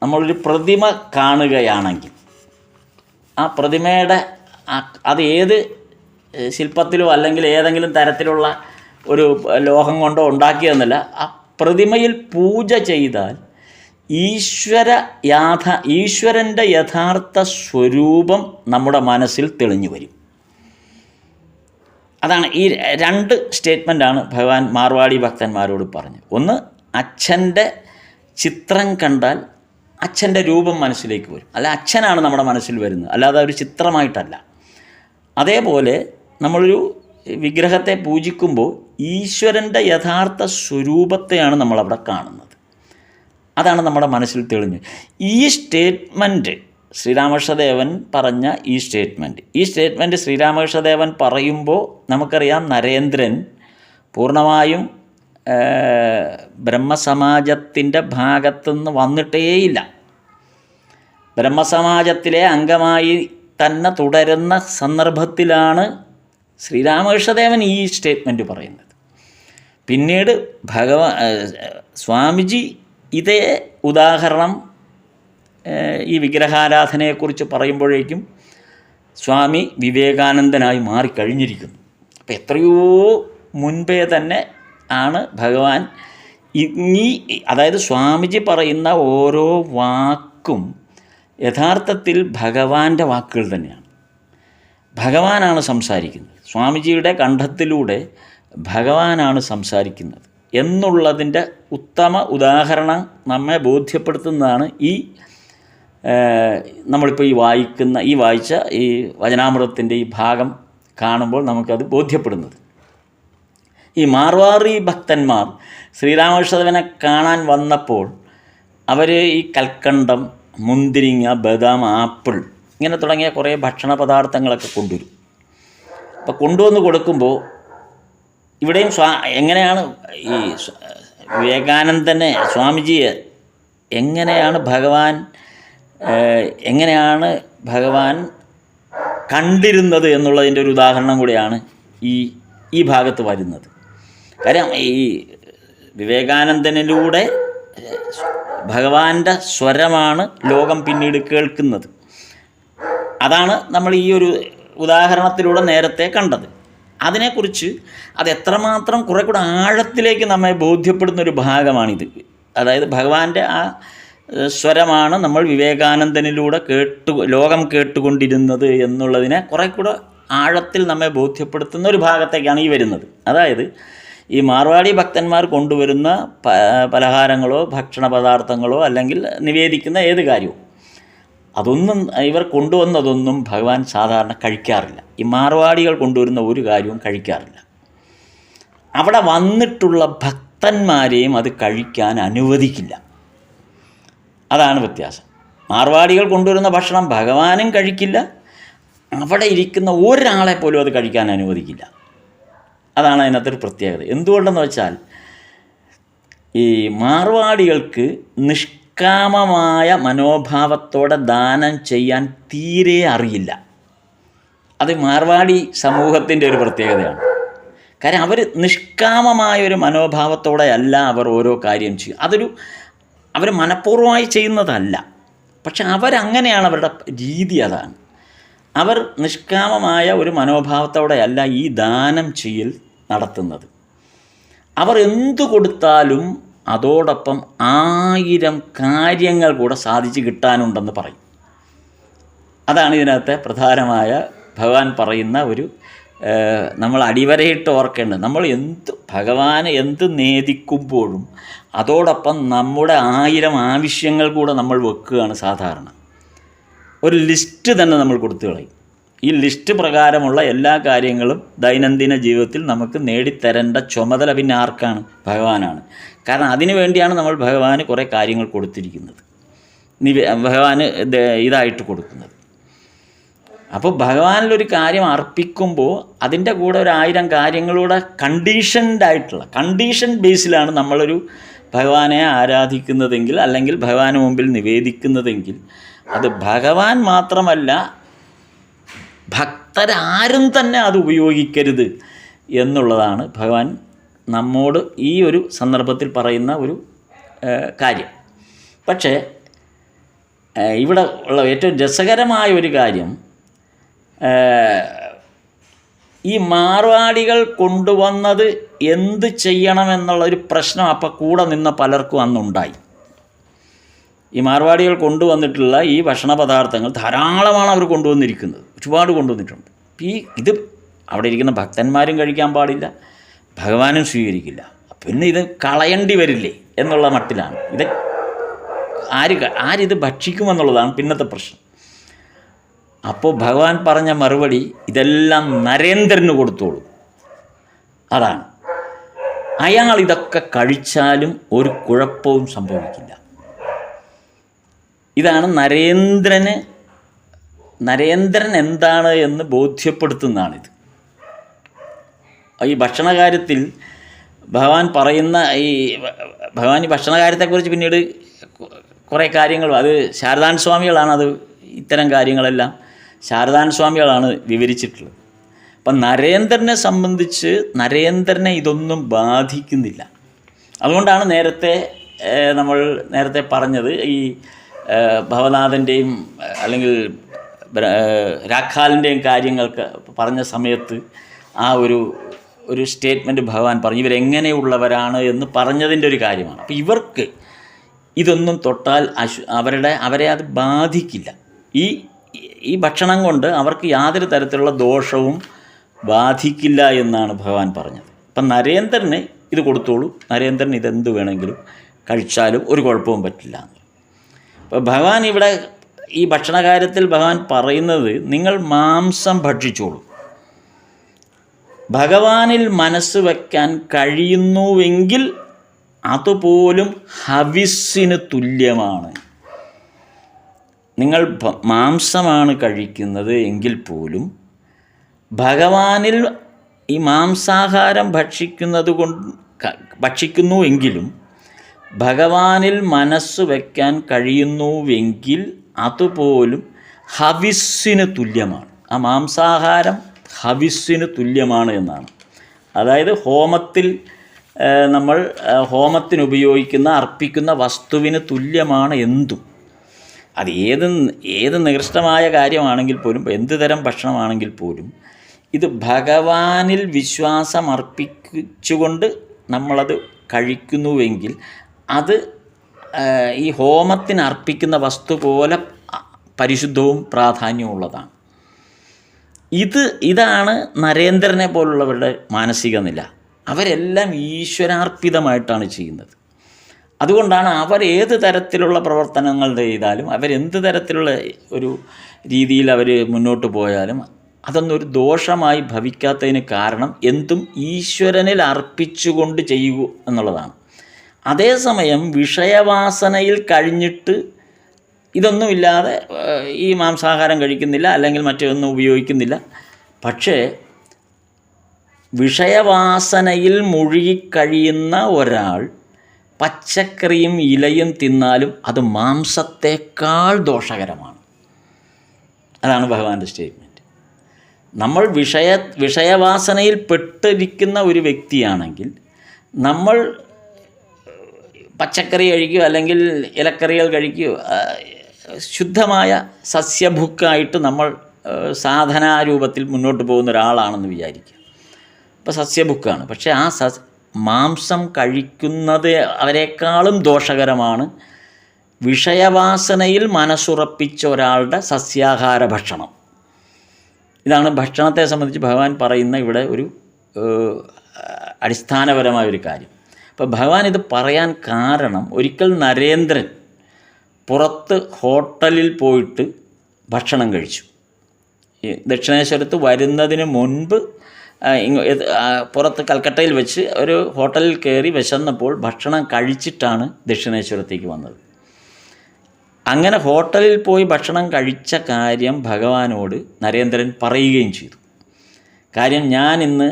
നമ്മളൊരു പ്രതിമ കാണുകയാണെങ്കിൽ ആ പ്രതിമയുടെ അത് ഏത് ശില്പത്തിലോ അല്ലെങ്കിൽ ഏതെങ്കിലും തരത്തിലുള്ള ഒരു ലോഹം കൊണ്ടോ ഉണ്ടാക്കിയതെന്നല്ല, ആ പ്രതിമയിൽ പൂജ ചെയ്താൽ ഈശ്വരൻ്റെ യഥാർത്ഥ സ്വരൂപം നമ്മുടെ മനസ്സിൽ തെളിഞ്ഞു വരും. അതാണ് ഈ 2 സ്റ്റേറ്റ്മെൻറ്റാണ് ഭഗവാൻ മാർവാടി ഭക്തന്മാരോട് പറഞ്ഞത്. ഒന്ന്, അച്ഛൻ്റെ ചിത്രം കണ്ടാൽ അച്ഛൻ്റെ രൂപം മനസ്സിലേക്ക് വരും. അല്ല, അച്ഛനാണ് നമ്മുടെ മനസ്സിൽ വരുന്നത്, അല്ലാതെ ഒരു ചിത്രമായിട്ടല്ല. അതേപോലെ നമ്മളൊരു വിഗ്രഹത്തെ പൂജിക്കുമ്പോൾ ഈശ്വരൻ്റെ യഥാർത്ഥ സ്വരൂപത്തെയാണ് നമ്മളവിടെ കാണുന്നത്. അതാണ് നമ്മുടെ മനസ്സിൽ തെളിഞ്ഞു. ഈ സ്റ്റേറ്റ്മെൻറ്റ് ശ്രീരാമകൃഷ്ണദേവൻ പറഞ്ഞ ഈ സ്റ്റേറ്റ്മെൻറ്റ് ശ്രീരാമകൃഷ്ണദേവൻ പറയുമ്പോൾ നമുക്കറിയാം, നരേന്ദ്രൻ പൂർണ്ണമായും ബ്രഹ്മസമാജത്തിൻ്റെ ഭാഗത്തുനിന്ന് വന്നിട്ടേയില്ല. ബ്രഹ്മസമാജത്തിലെ അംഗമായി തന്നെ തുടരുന്ന സന്ദർഭത്തിലാണ് ശ്രീരാമകൃഷ്ണദേവൻ ഈ സ്റ്റേറ്റ്മെൻറ്റ് പറയുന്നത്. പിന്നീട് സ്വാമിജി ഇതേ ഉദാഹരണം ഈ വിഗ്രഹാരാധനയെക്കുറിച്ച് പറയുമ്പോഴേക്കും സ്വാമി വിവേകാനന്ദനായി മാറിക്കഴിഞ്ഞിരിക്കുന്നു. അപ്പോൾ എത്രയോ മുൻപേ തന്നെ ആണ് ഭഗവാൻ അതായത് സ്വാമിജി പറയുന്ന ഓരോ വാക്കും യഥാർത്ഥത്തിൽ ഭഗവാന്റെ വാക്കുകൾ തന്നെയാണ്. ഭഗവാനാണ് സംസാരിക്കുന്നത്. സ്വാമിജിയുടെ കണ്ഠത്തിലൂടെ ഭഗവാനാണ് സംസാരിക്കുന്നത് എന്നുള്ളതിൻ്റെ ഉത്തമ ഉദാഹരണം നമ്മെ ബോധ്യപ്പെടുത്തുന്നതാണ് നമ്മളിപ്പോൾ വായിച്ച ഈ വചനാമൃതത്തിൻ്റെ ഈ ഭാഗം കാണുമ്പോൾ നമുക്കത് ബോധ്യപ്പെടുന്നത്. ഈ മാർവാറി ഭക്തന്മാർ ശ്രീരാമകൃഷ്ണദേവനെ കാണാൻ വന്നപ്പോൾ അവർ ഈ കൽക്കണ്ടം, മുന്തിരിങ്ങ, ബദാം, ആപ്പിൾ ഇങ്ങനെ തുടങ്ങിയ കുറേ ഭക്ഷണ പദാർത്ഥങ്ങളൊക്കെ കൊണ്ടുവരും. അപ്പോൾ കൊണ്ടുവന്ന് കൊടുക്കുമ്പോൾ ഇവിടെയും എങ്ങനെയാണ് ഈ വിവേകാനന്ദനെ, സ്വാമിജിയെ എങ്ങനെയാണ് ഭഗവാൻ കണ്ടിരുന്നത് എന്നുള്ളതിൻ്റെ ഒരു ഉദാഹരണം കൂടിയാണ് ഈ ഭാഗത്ത് വരുന്നത്. കാര്യം ഈ വിവേകാനന്ദനിലൂടെ ഭഗവാന്റെ സ്വരമാണ് ലോകം പിന്നീട് കേൾക്കുന്നത്. അതാണ് നമ്മൾ ഈ ഒരു ഉദാഹരണത്തിലൂടെ നേരത്തെ കണ്ടത്. അതിനെക്കുറിച്ച് അത് എത്രമാത്രം കുറെ കൂടെ ആഴത്തിലേക്ക് നമ്മെ ബോധ്യപ്പെടുന്നൊരു ഭാഗമാണിത്. അതായത് ഭഗവാന്റെ ആ സ്വരമാണ് നമ്മൾ വിവേകാനന്ദനിലൂടെ ലോകം കേട്ടുകൊണ്ടിരുന്നത് എന്നുള്ളതിനെ കുറെ കൂടെ ആഴത്തിൽ നമ്മെ ബോധ്യപ്പെടുത്തുന്ന ഒരു ഭാഗത്തേക്കാണ് ഈ വരുന്നത്. അതായത് ഈ മാർവാടി ഭക്തന്മാർ കൊണ്ടുവരുന്ന പലഹാരങ്ങളോ ഭക്ഷണ പദാർത്ഥങ്ങളോ അല്ലെങ്കിൽ നിവേദിക്കുന്ന ഏത് കാര്യവും അതൊന്നും ഇവർ കൊണ്ടുവന്നതൊന്നും ഭഗവാൻ സാധാരണ കഴിക്കാറില്ല. ഈ മാർവാടികൾ കൊണ്ടുവരുന്ന ഒരു കാര്യവും കഴിക്കാറില്ല. അവിടെ വന്നിട്ടുള്ള ഭക്തന്മാരെയും അത് കഴിക്കാൻ അനുവദിക്കില്ല. അതാണ് വ്യത്യാസം. മാർവാടികൾ കൊണ്ടുവരുന്ന ഭക്ഷണം ഭഗവാനും കഴിക്കില്ല, അവിടെ ഇരിക്കുന്ന ഒരാളെ പോലും അത് കഴിക്കാൻ അനുവദിക്കില്ല. അതാണ് അതിനകത്തൊരു പ്രത്യേകത. എന്തുകൊണ്ടെന്ന് വെച്ചാൽ ഈ മാർവാടികൾക്ക് നിഷ്കാമമായ മനോഭാവത്തോടെ ദാനം ചെയ്യാൻ തീരെ അറിയില്ല. അത് മാർവാടി സമൂഹത്തിൻ്റെ ഒരു പ്രത്യേകതയാണ്. കാര്യം അവർ നിഷ്കാമമായൊരു മനോഭാവത്തോടെ അല്ല അവർ ഓരോ കാര്യം ചെയ്യും. അവർ മനഃപൂർവ്വമായി ചെയ്യുന്നതല്ല, പക്ഷെ അവരങ്ങനെയാണ്, അവരുടെ രീതി അതാണ്. അവർ നിഷ്കാമമായ ഒരു മനോഭാവത്തോടെയല്ല ഈ ദാനം ചെയ്യൽ നടത്തുന്നത്. അവർ എന്തു കൊടുത്താലും അതോടൊപ്പം 1000 കാര്യങ്ങൾ കൂടെ സാധിച്ച് കിട്ടാനുണ്ടെന്ന് പറയും. അതാണ് ഇതിനകത്തെ പ്രധാനമായ ഭഗവാൻ പറയുന്ന ഒരു നമ്മൾ അടിവരയിട്ട് ഓർക്കേണ്ടത്. നമ്മൾ ഭഗവാന് എന്ത് നേദിക്കുമ്പോഴും അതോടൊപ്പം നമ്മുടെ 1000 ആവശ്യങ്ങൾ കൂടെ നമ്മൾ വെക്കുകയാണ് സാധാരണ. ഒരു ലിസ്റ്റ് തന്നെ നമ്മൾ കൊടുത്തു കളയും. ഈ ലിസ്റ്റ് പ്രകാരമുള്ള എല്ലാ കാര്യങ്ങളും ദൈനംദിന ജീവിതത്തിൽ നമുക്ക് നേടിത്തരേണ്ട ചുമതല പിന്നെ ആർക്കാണ്? ഭഗവാനാണ്. കാരണം അതിനു വേണ്ടിയാണ് നമ്മൾ ഭഗവാന് കുറേ കാര്യങ്ങൾ കൊടുത്തിരിക്കുന്നത്, ഭഗവാന് ഇതായിട്ട് കൊടുക്കുന്നത്. അപ്പോൾ ഭഗവാനിലൊരു കാര്യം അർപ്പിക്കുമ്പോൾ അതിൻ്റെ കൂടെ ഒരു 1000 കാര്യങ്ങളൂടെ കണ്ടീഷൻ ബേസിലാണ് നമ്മളൊരു ഭഗവാനെ ആരാധിക്കുന്നതെങ്കിൽ, അല്ലെങ്കിൽ ഭഗവാന് മുമ്പിൽ നിവേദിക്കുന്നതെങ്കിൽ, അത് ഭഗവാൻ മാത്രമല്ല ഭക്തരാരും തന്നെ അത് ഉപയോഗിക്കരുത് എന്നുള്ളതാണ് ഭഗവാൻ നമ്മോട് ഈ ഒരു സന്ദർഭത്തിൽ പറയുന്ന ഒരു കാര്യം. പക്ഷേ ഇവിടെ ഉള്ള ഏറ്റവും രസകരമായ ഒരു കാര്യം, ഈ മാർവാടികൾ കൊണ്ടുവന്നത് എന്ത് ചെയ്യണമെന്നുള്ളൊരു പ്രശ്നം അപ്പം കൂടെ നിന്ന പലർക്കും അന്നുണ്ടായി. ഈ മാർവാടികൾ കൊണ്ടുവന്നിട്ടുള്ള ഈ ഭക്ഷണ പദാർത്ഥങ്ങൾ ധാരാളമാണ് അവർ കൊണ്ടുവന്നിരിക്കുന്നത്, ഒരുപാട് കൊണ്ടുവന്നിട്ടുണ്ട്. ഇത് അവിടെ ഇരിക്കുന്ന ഭക്തന്മാരും കഴിക്കാൻ പാടില്ല, ഭഗവാനും സ്വീകരിക്കില്ല. പിന്നെ ഇത് കളയേണ്ടി വരില്ലേ എന്നുള്ള മട്ടിലാണ്. ആരിത് ഭക്ഷിക്കുമെന്നുള്ളതാണ് പിന്നത്തെ പ്രശ്നം. അപ്പോൾ ഭഗവാൻ പറഞ്ഞ മറുപടി, ഇതെല്ലാം നരേന്ദ്രന് കൊടുത്തോളൂ. അതാണ്. അയാൾ ഇതൊക്കെ കഴിച്ചാലും ഒരു കുഴപ്പവും സംഭവിക്കില്ല. ഇതാണ് നരേന്ദ്രൻ എന്താണ് എന്ന് ബോധ്യപ്പെടുത്തുന്നതാണിത്. ഈ ഭക്ഷണകാര്യത്തിൽ ഭഗവാൻ പറയുന്ന ഭഗവാൻ ഈ ഭക്ഷണകാര്യത്തെക്കുറിച്ച് പിന്നീട് കുറേ കാര്യങ്ങൾ, അത് ശാരദാൻ സ്വാമികളാണ് ഇത്തരം കാര്യങ്ങളെല്ലാം ശാരദാൻ സ്വാമികളാണ് വിവരിച്ചിട്ടുള്ളത്. അപ്പം നരേന്ദ്രനെ സംബന്ധിച്ച് നരേന്ദ്രനെ ഇതൊന്നും ബാധിക്കുന്നില്ല. അതുകൊണ്ടാണ് നമ്മൾ നേരത്തെ പറഞ്ഞത്, ഈ ഭവനാഥൻ്റെയും അല്ലെങ്കിൽ രാഖാലിൻ്റെയും കാര്യങ്ങൾക്ക് പറഞ്ഞ സമയത്ത് ആ ഒരു സ്റ്റേറ്റ്മെൻറ്റ് ഭഗവാൻ പറഞ്ഞു, ഇവരെങ്ങനെയുള്ളവരാണ് എന്ന് പറഞ്ഞതിൻ്റെ ഒരു കാര്യമാണ്. അപ്പോൾ ഇവർക്ക് ഇതൊന്നും തൊട്ടാൽ അവരെ അത് ബാധിക്കില്ല. ഈ ഭക്ഷണം കൊണ്ട് അവർക്ക് യാതൊരു തരത്തിലുള്ള ദോഷവും ബാധിക്കില്ല എന്നാണ് ഭഗവാൻ പറഞ്ഞത്. അപ്പം നരേന്ദ്രന് ഇത് കൊടുത്തോളൂ, നരേന്ദ്രൻ ഇതെന്ത് വേണമെങ്കിലും കഴിച്ചാലും ഒരു കുഴപ്പവും പറ്റില്ല. അപ്പോൾ ഭഗവാൻ ഇവിടെ ഈ ഭക്ഷണകാര്യത്തിൽ ഭഗവാൻ പറയുന്നത്, നിങ്ങൾ മാംസം ഭക്ഷിച്ചോളൂ, ഭഗവാനിൽ മനസ്സ് വയ്ക്കാൻ കഴിയുന്നുവെങ്കിൽ അതുപോലും ഹവിസ്സിന് തുല്യമാണ്. നിങ്ങൾ മാംസമാണ് കഴിക്കുന്നത് എങ്കിൽ പോലും ഭഗവാനിൽ ഈ മാംസാഹാരം ഭക്ഷിക്കുന്നുവെങ്കിലും ഭഗവാനിൽ മനസ്സ് വയ്ക്കാൻ കഴിയുന്നുവെങ്കിൽ അതുപോലും ഹവിസ്സിന് തുല്യമാണ്. ആ മാംസാഹാരം ഹവിസ്സിന് തുല്യമാണ് എന്നാണ്. അതായത് നമ്മൾ ഹോമത്തിനുപയോഗിക്കുന്ന അർപ്പിക്കുന്ന വസ്തുവിന് തുല്യമാണ് എന്തും. അത് ഏത് നികൃഷ്ടമായ കാര്യമാണെങ്കിൽ പോലും, എന്ത് തരം ഭക്ഷണമാണെങ്കിൽ പോലും, ഇത് ഭഗവാനിൽ വിശ്വാസം അർപ്പിച്ചുകൊണ്ട് നമ്മളത് കഴിക്കുന്നുവെങ്കിൽ അത് ഈ ഹോമത്തിന് അർപ്പിക്കുന്ന വസ്തു പോലെ പരിശുദ്ധവും പ്രാധാന്യമുള്ളതാണ്. ഇതാണ് നരേന്ദ്രനെ പോലുള്ളവരുടെ മാനസിക നില. അവരെല്ലാം ഈശ്വരാർപ്പിതമായിട്ടാണ് ചെയ്യുന്നത്. അതുകൊണ്ടാണ് അവർ ഏത് തരത്തിലുള്ള പ്രവർത്തനങ്ങൾ ചെയ്താലും, അവരെന്ത് തരത്തിലുള്ള ഒരു രീതിയിൽ അവർ മുന്നോട്ട് പോയാലും അതൊന്നും ഒരു ദോഷമായി ഭവിക്കാത്തതിന് കാരണം എന്തും ഈശ്വരനിൽ അർപ്പിച്ചുകൊണ്ട് ചെയ്യുക എന്നുള്ളതാണ്. അതേസമയം വിഷയവാസനയിൽ കഴിഞ്ഞിട്ട് ഇതൊന്നുമില്ലാതെ ഈ മാംസാഹാരം കഴിക്കുന്നില്ല, അല്ലെങ്കിൽ മറ്റൊന്നും ഉപയോഗിക്കുന്നില്ല, പക്ഷേ വിഷയവാസനയിൽ മുഴുകിക്കഴിയുന്ന ഒരാൾ പച്ചക്കറിയും ഇലയും തിന്നാലും അത് മാംസത്തേക്കാൾ ദോഷകരമാണ്. അതാണ് ഭഗവാന്റെ സ്റ്റേറ്റ്മെൻറ്റ്. നമ്മൾ വിഷയവാസനയിൽ പെട്ടിരിക്കുന്ന ഒരു വ്യക്തിയാണെങ്കിൽ നമ്മൾ പച്ചക്കറി കഴിക്കുകയോ അല്ലെങ്കിൽ ഇലക്കറികൾ കഴിക്കുകയോ ശുദ്ധമായ സസ്യഭുക്കായിട്ട് നമ്മൾ സാധനാരൂപത്തിൽ മുന്നോട്ട് പോകുന്ന ഒരാളാണെന്ന് വിചാരിക്കുക. ഇപ്പോൾ സസ്യഭുക്കാണ്, പക്ഷേ ആ മാംസം കഴിക്കുന്നത് അവരെക്കാളും ദോഷകരമാണ് വിഷയവാസനയിൽ മനസ്സുറപ്പിച്ച ഒരാളുടെ സസ്യാഹാര ഭക്ഷണം. ഇതാണ് ഭക്ഷണത്തെ സംബന്ധിച്ച് ഭഗവാൻ പറയുന്ന ഇവിടെ ഒരു അടിസ്ഥാനപരമായ ഒരു കാര്യം. അപ്പോൾ ഭഗവാൻ ഇത് പറയാൻ കാരണം, ഒരിക്കൽ നരേന്ദ്രൻ പുറത്ത് ഹോട്ടലിൽ പോയിട്ട് ഭക്ഷണം കഴിച്ചു. ദക്ഷിണേശ്വരത്ത് വരുന്നതിന് മുൻപ് പുറത്ത് കൽക്കട്ടയിൽ വെച്ച് ഒരു ഹോട്ടലിൽ കയറി വിശന്നപ്പോൾ ഭക്ഷണം കഴിച്ചിട്ടാണ് ദക്ഷിണേശ്വരത്തേക്ക് വന്നത്. അങ്ങനെ ഹോട്ടലിൽ പോയി ഭക്ഷണം കഴിച്ച കാര്യം ഭഗവാനോട് നരേന്ദ്രൻ പറയുകയും ചെയ്തു. കാര്യം, ഞാൻ ഇന്ന്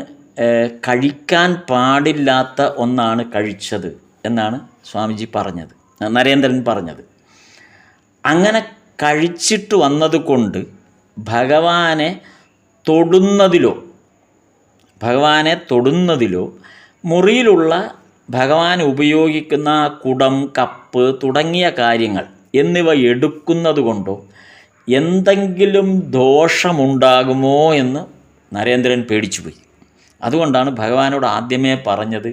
കഴിക്കാൻ പാടില്ലാത്ത ഒന്നാണ് കഴിച്ചത് എന്നാണ് സ്വാമിജി പറഞ്ഞത്, നരേന്ദ്രൻ പറഞ്ഞത്. അങ്ങനെ കഴിച്ചിട്ട് വന്നതുകൊണ്ട് ഭഗവാനെ തൊടുന്നതിലോ മുറിയിലുള്ള ഭഗവാൻ ഉപയോഗിക്കുന്ന കുടം, കപ്പ് തുടങ്ങിയ കാര്യങ്ങൾ എന്നിവ എടുക്കുന്നത് കൊണ്ടോ എന്തെങ്കിലും ദോഷമുണ്ടാകുമോ എന്ന് നരേന്ദ്രൻ പേടിച്ചുപോയി. അതുകൊണ്ടാണ് ഭഗവാനോട് ആദ്യമേ പറഞ്ഞത്,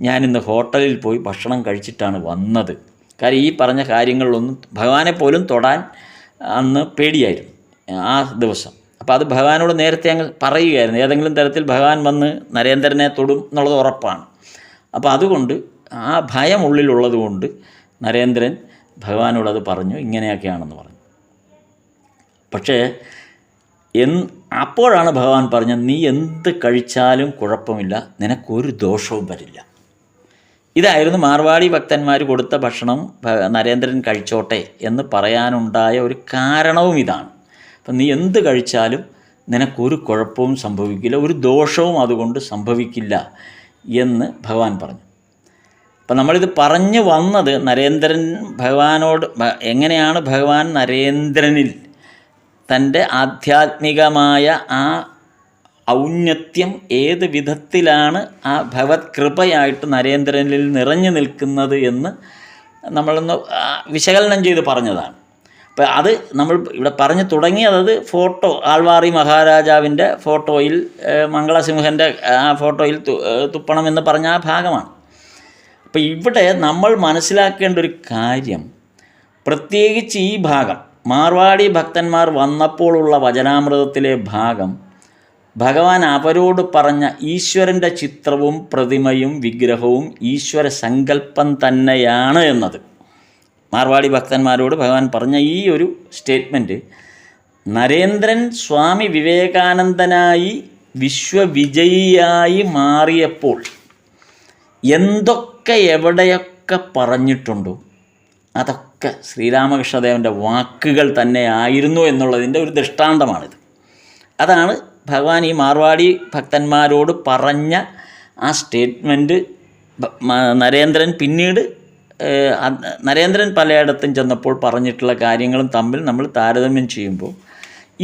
ഞാനിന്ന് ഹോട്ടലിൽ പോയി ഭക്ഷണം കഴിച്ചിട്ടാണ് വന്നത്. കാര്യം ഈ പറഞ്ഞ കാര്യങ്ങളിലൊന്നും ഭഗവാനെ പോലും തൊടാൻ അന്ന് പേടിയായിരുന്നു ആ ദിവസം. അപ്പോൾ അത് ഭഗവാനോട് നേരത്തെ അങ്ങ് പറയുകയായിരുന്നു, ഏതെങ്കിലും തരത്തിൽ ഭഗവാൻ വന്ന് നരേന്ദ്രനെ തൊടും എന്നുള്ളത് ഉറപ്പാണ്. അപ്പോൾ അതുകൊണ്ട് ആ ഭയം ഉള്ളിലുള്ളത് കൊണ്ട് നരേന്ദ്രൻ ഭഗവാനോടത് പറഞ്ഞു, ഇങ്ങനെയൊക്കെയാണെന്ന് പറഞ്ഞു. പക്ഷേ അപ്പോഴാണ് ഭഗവാൻ പറഞ്ഞത്, നീ എന്ത് കഴിച്ചാലും കുഴപ്പമില്ല, നിനക്കൊരു ദോഷവും വരില്ല. ഇതായിരുന്നു മാർവാടി ഭക്തന്മാർ കൊടുത്ത ഭക്ഷണം നരേന്ദ്രൻ കഴിച്ചോട്ടെ എന്ന് പറയാനുണ്ടായ ഒരു കാരണവും ഇതാണ്. അപ്പം നീ എന്ത് കഴിച്ചാലും നിനക്കൊരു കുഴപ്പവും സംഭവിക്കില്ല, ഒരു ദോഷവും അതുകൊണ്ട് സംഭവിക്കില്ല എന്ന് ഭഗവാൻ പറഞ്ഞു. അപ്പം നമ്മളിത് പറഞ്ഞു വന്നത് നരേന്ദ്രൻ ഭഗവാനോട് എങ്ങനെയാണ് ഭഗവാൻ നരേന്ദ്രനിൽ തൻ്റെ ആധ്യാത്മികമായ ആ ഔന്നത്യം ഏത് വിധത്തിലാണ് ആ ഭഗവത് കൃപയായിട്ട് നരേന്ദ്രനിൽ നിറഞ്ഞു നിൽക്കുന്നത് എന്ന് നമ്മളൊന്ന് വിശകലനം ചെയ്ത് പറഞ്ഞതാണ്. അപ്പോൾ അത് നമ്മൾ ഇവിടെ പറഞ്ഞു തുടങ്ങിയത് ഫോട്ടോ, ആൾവാറി മഹാരാജാവിൻ്റെ ഫോട്ടോയിൽ മംഗളസിംഹൻ്റെ ആ ഫോട്ടോയിൽ തുപ്പണമെന്ന് പറഞ്ഞ ആ ഭാഗമാണ്. അപ്പോൾ ഇവിടെ നമ്മൾ മനസ്സിലാക്കേണ്ട ഒരു കാര്യം, പ്രത്യേകിച്ച് ഈ ഭാഗം മാർവാടി ഭക്തന്മാർ വന്നപ്പോഴുള്ള വചനാമൃതത്തിലെ ഭാഗം ഭഗവാൻ അവരോട് പറഞ്ഞ ഈശ്വരൻ്റെ ചിത്രവും പ്രതിമയും വിഗ്രഹവും ഈശ്വര സങ്കല്പം തന്നെയാണ് എന്നത്. മാർവാടി ഭക്തന്മാരോട് ഭഗവാൻ പറഞ്ഞ ഈ ഒരു സ്റ്റേറ്റ്മെൻറ്റ് നരേന്ദ്രൻ സ്വാമി വിവേകാനന്ദനായി വിശ്വവിജയിയായി മാറിയപ്പോൾ എന്തൊക്കെ എവിടെയൊക്കെ പറഞ്ഞിട്ടുണ്ടോ അതൊക്കെ ശ്രീരാമകൃഷ്ണദേവൻ്റെ വാക്കുകൾ തന്നെ ആയിരുന്നു എന്നുള്ളതിൻ്റെ ഒരു ദൃഷ്ടാന്തമാണിത്. അതാണ് ഭഗവാൻ ഈ മാർവാടി ഭക്തന്മാരോട് പറഞ്ഞ ആ സ്റ്റേറ്റ്മെൻറ്റ്. നരേന്ദ്രൻ പിന്നീട് നരേന്ദ്രൻ പലയിടത്തും ചെന്നപ്പോൾ പറഞ്ഞിട്ടുള്ള കാര്യങ്ങളും തമ്മിൽ നമ്മൾ താരതമ്യം ചെയ്യുമ്പോൾ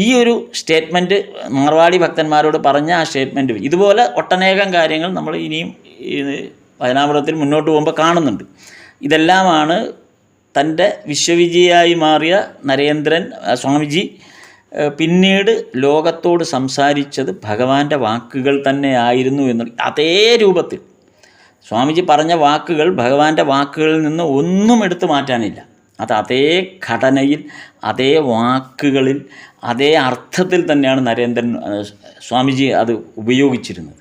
ഈ ഒരു സ്റ്റേറ്റ്മെൻറ്റ് മാർവാടി ഭക്തന്മാരോട് പറഞ്ഞ ആ സ്റ്റേറ്റ്മെൻറ്റ്, ഇതുപോലെ ഒട്ടനേകം കാര്യങ്ങൾ നമ്മൾ ഇനിയും വചനാമൃതത്തിൽ മുന്നോട്ട് പോകുമ്പോൾ കാണുന്നുണ്ട്. ഇതെല്ലാമാണ് തൻ്റെ വിശ്വവിജയായി മാറിയ നരേന്ദ്രൻ സ്വാമിജി പിന്നീട് ലോകത്തോട് സംസാരിച്ചത് ഭഗവാന്റെ വാക്കുകൾ തന്നെ ആയിരുന്നു എന്ന് അതേ രൂപത്തിൽ സ്വാമിജി പറഞ്ഞ വാക്കുകൾ ഭഗവാന്റെ വാക്കുകളിൽ നിന്ന് ഒന്നും എടുത്തു മാറ്റാനില്ല. അത് അതേ ഘടനയിൽ, അതേ വാക്കുകളിൽ, അതേ അർത്ഥത്തിൽ തന്നെയാണ് സ്വാമിജി അത് ഉപയോഗിച്ചിരുന്നത്.